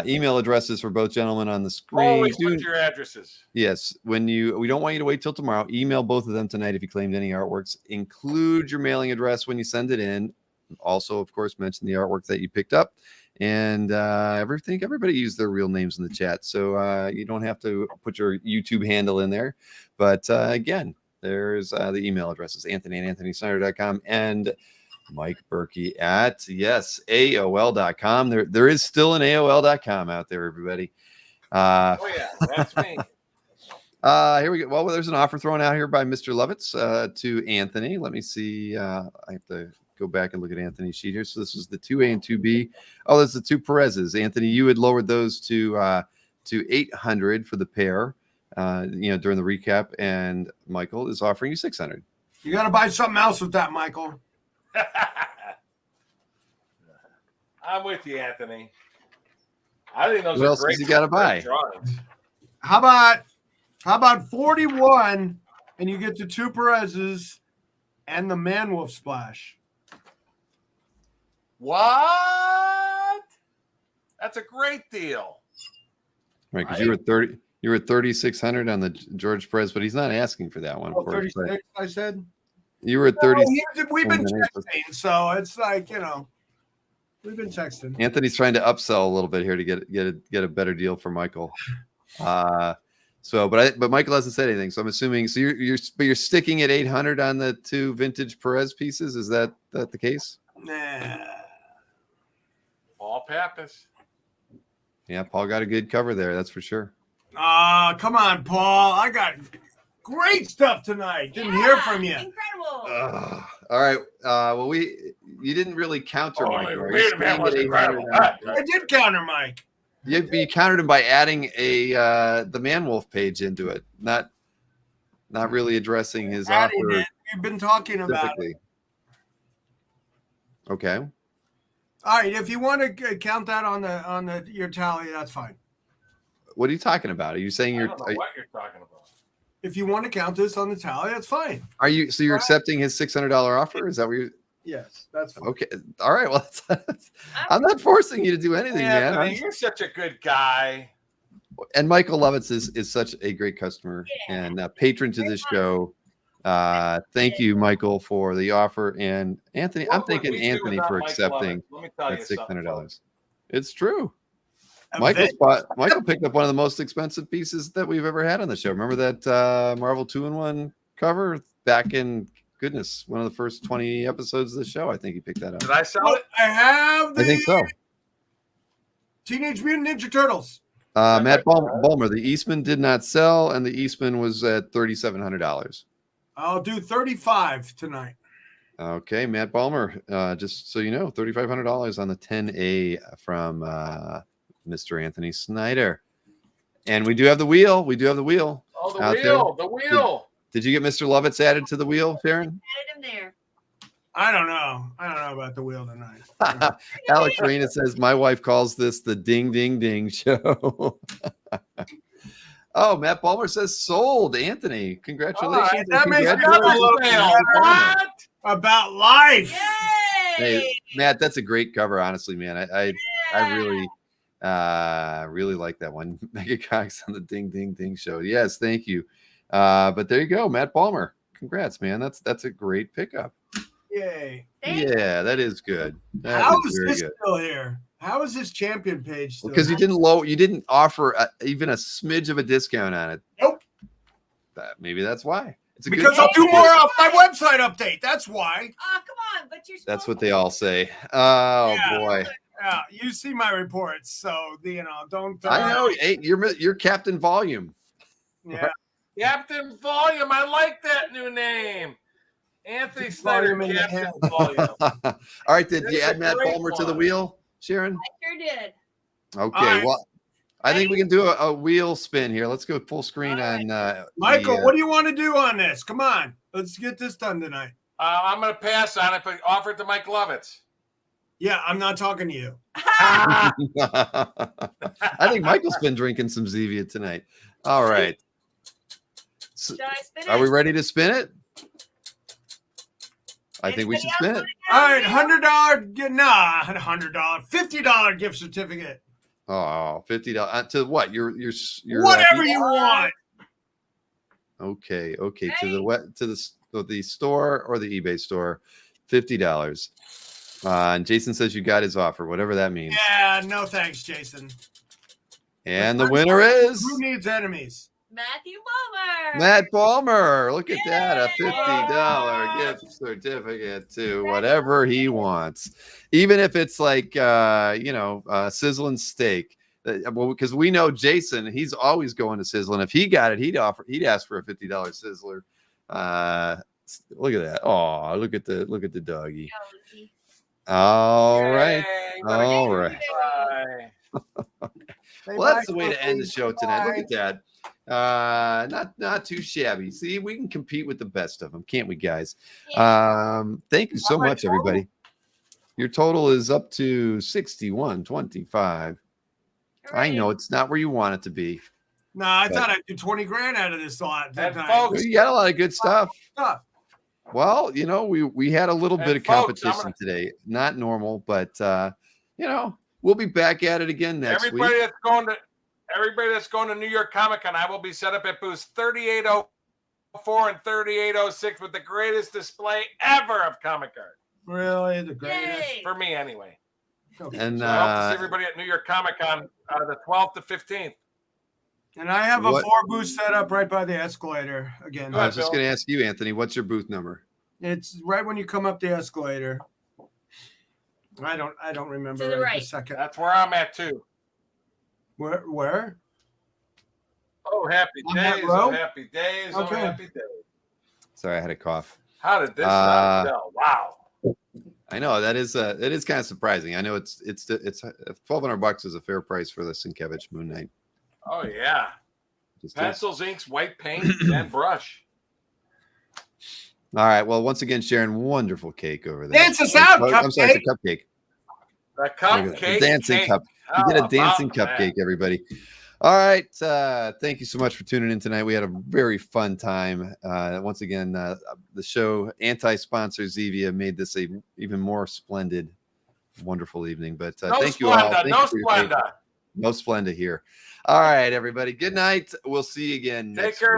Email addresses for both gentlemen on the screen. Always put your addresses. Yes, we don't want you to wait till tomorrow. Email both of them tonight if you claimed any artworks. Include your mailing address when you send it in. Also, of course, mention the artwork that you picked up. And everybody used their real names in the chat, so you don't have to put your YouTube handle in there. But again, there's the email addresses: Anthony@AnthonySnyder.com and Mike Berkey at AOL.com. There is still an AOL.com out there, everybody. Oh yeah, that's me. Here we go. Well, there's an offer thrown out here by Mr. Lovitz to Anthony. Let me see. I have to go back and look at Anthony's sheet here. So this is the 2A and 2B. Oh, there's the two Perez's. Anthony, you had lowered those to 800 for the pair, during the recap, and Michael is offering you 600. You got to buy something else with that, Michael. I'm with you, Anthony. I think those What are else great. does he gotta buy? Drawings. How about 41 and you get the two Perez's and the Man Wolf splash? What? That's a great deal. Right, because you were at 3,600 on the George Perez, but he's not asking for that one. Oh, Of course, 36, I said. you were at No, 30. we've been texting, so it's like, we've been texting. Anthony's trying to upsell a little bit here to get a better deal for Michael. But Michael hasn't said anything, so I'm assuming. So you're sticking at 800 on the two vintage Perez pieces. Is that the case? Nah. Paul Pappas. Yeah, Paul got a good cover there. That's for sure. Come on, Paul. I got great stuff tonight. Didn't hear from you. Incredible. All right. Well, you didn't really counter Mike. Man was incredible. I did counter Mike. You countered him by adding the Man Wolf page into it, not really addressing his Adding offer. it. We've been talking about it. Specifically. Okay. All right, if you want to count that on your tally, that's fine. What are you talking about? Are you saying I don't know what you're talking about. If you want to count this on the tally, that's fine. Are you? So you're accepting his $600 offer? Is that what you're? Yes, that's fine. Okay. All right. Well, I'm not forcing you to do anything, Yeah, man. you're such a good guy. And Michael Lovitz is such a great customer and patron to this show. Thank you, Michael, for the offer, and Anthony. I'm thanking Anthony for accepting that $600. It's true. Michael picked up one of the most expensive pieces that we've ever had on the show. Remember that Marvel 2-in-1 cover back in one of the first 20 episodes of the show? I think he picked that up. Did I sell it? I have. I think so. Teenage Mutant Ninja Turtles. Matt Balmer, the Eastman did not sell, and the Eastman was at $3,700. I'll do 35 tonight. Okay, Matt Balmer, just so you know, $3,500 on the 10A from Mr. Anthony Snyder. And we do have the wheel. Oh, the wheel. Did you get Mr. Lovitz added to the wheel, Sharon? Added him there. I don't know about the wheel tonight. Alex Arena says, my wife calls this the ding, ding, ding show. Oh, Matt Balmer says sold. Anthony, congratulations. That makes me feel a little bit about life. Yay! Hey, Matt, that's a great cover, honestly, man. I really like that one. Mega Cox on the Ding Ding Ding show. Yes, thank you. But there you go, Matt Balmer. Congrats, man. That's a great pickup. Yay. Yeah, that is good. How is this still here? How is this champion page still? Because you didn't offer even a smidge of a discount on it. Nope. Maybe that's why. Because I'll do more off my website update. That's why. Oh, come on, but you're. That's what they all say. Oh boy. Yeah, you see my reports, so don't. I know. Hey, you're Captain Volume. Yeah. Captain Volume. I like that new name. Anthony Snyder, Captain Volume. All right, did you add Matt Balmer to the wheel, Sharon? I sure did. Okay, well, I think we can do a wheel spin here. Let's go full screen on Michael, what do you want to do on this? Come on, let's get this done tonight. I'm going to pass on it, but offer it to Mike Lovitz. Yeah, I'm not talking to you. I think Michael's been drinking some Zevia tonight. All right. So, Should I spin it? are we ready to spin it? I think we should spin it. All right, $100. Not $100. $50 gift certificate. Oh, $50 to what? Your whatever you want. Okay. To the store or the eBay store, $50. And Jason says you got his offer, whatever that means. Yeah, no thanks, Jason. And the winner is who needs enemies? Matthew Balmer. Matt Balmer. Look at that, a $50 gift certificate to whatever he wants, even if it's like sizzling steak. Well, because we know Jason, he's always going to Sizzler, and if he got it, he'd ask for a $50 Sizzler. Look at that! Oh, look at the doggy. All right, all right. Well, that's the way to end the show tonight. Look at that. Not too shabby. See, we can compete with the best of them, can't we, guys? Thank you so much, everybody. Your total is up to 61.25. I know it's not where you want it to be. No, I thought I'd do 20 grand out of this lot. You got a lot of good stuff. Well, you know, we had a little bit of competition today. Not normal, but you know, we'll be back at it again next week. Everybody that's going to New York Comic Con, I will be set up at booths 3804 and 3806 with the greatest display ever of comic art. Really, the greatest for me, anyway. Okay. And so I hope to see everybody at New York Comic Con the 12th to 15th. And I have a 4 booth set up right by the escalator again. I was just going to ask you, Anthony, what's your booth number? It's right when you come up the escalator. I don't remember. To the right. Second. That's where I'm at too. Where? Oh, happy days! Oh, happy days! Okay. Oh, happy days! Sorry, I had a cough. How did this not sell? Wow. I know that is kind of surprising. I know it's $1,200 is a fair price for the Sienkiewicz Moon Knight. Oh yeah, pencils, inks, white paint, and brush. All right. Well, once again, Sharon, wonderful cake over there. Dance us out, cupcake. I'm sorry, it's a cupcake. The cupcake, the dancing cup. You get a dancing cupcake, everybody. All right. Thank you so much for tuning in tonight. We had a very fun time. Once again, the show anti-sponsor Zevia made this a even more splendid, wonderful evening. But thank you all. No Splenda here. All right, everybody. Good night. We'll see you again next week.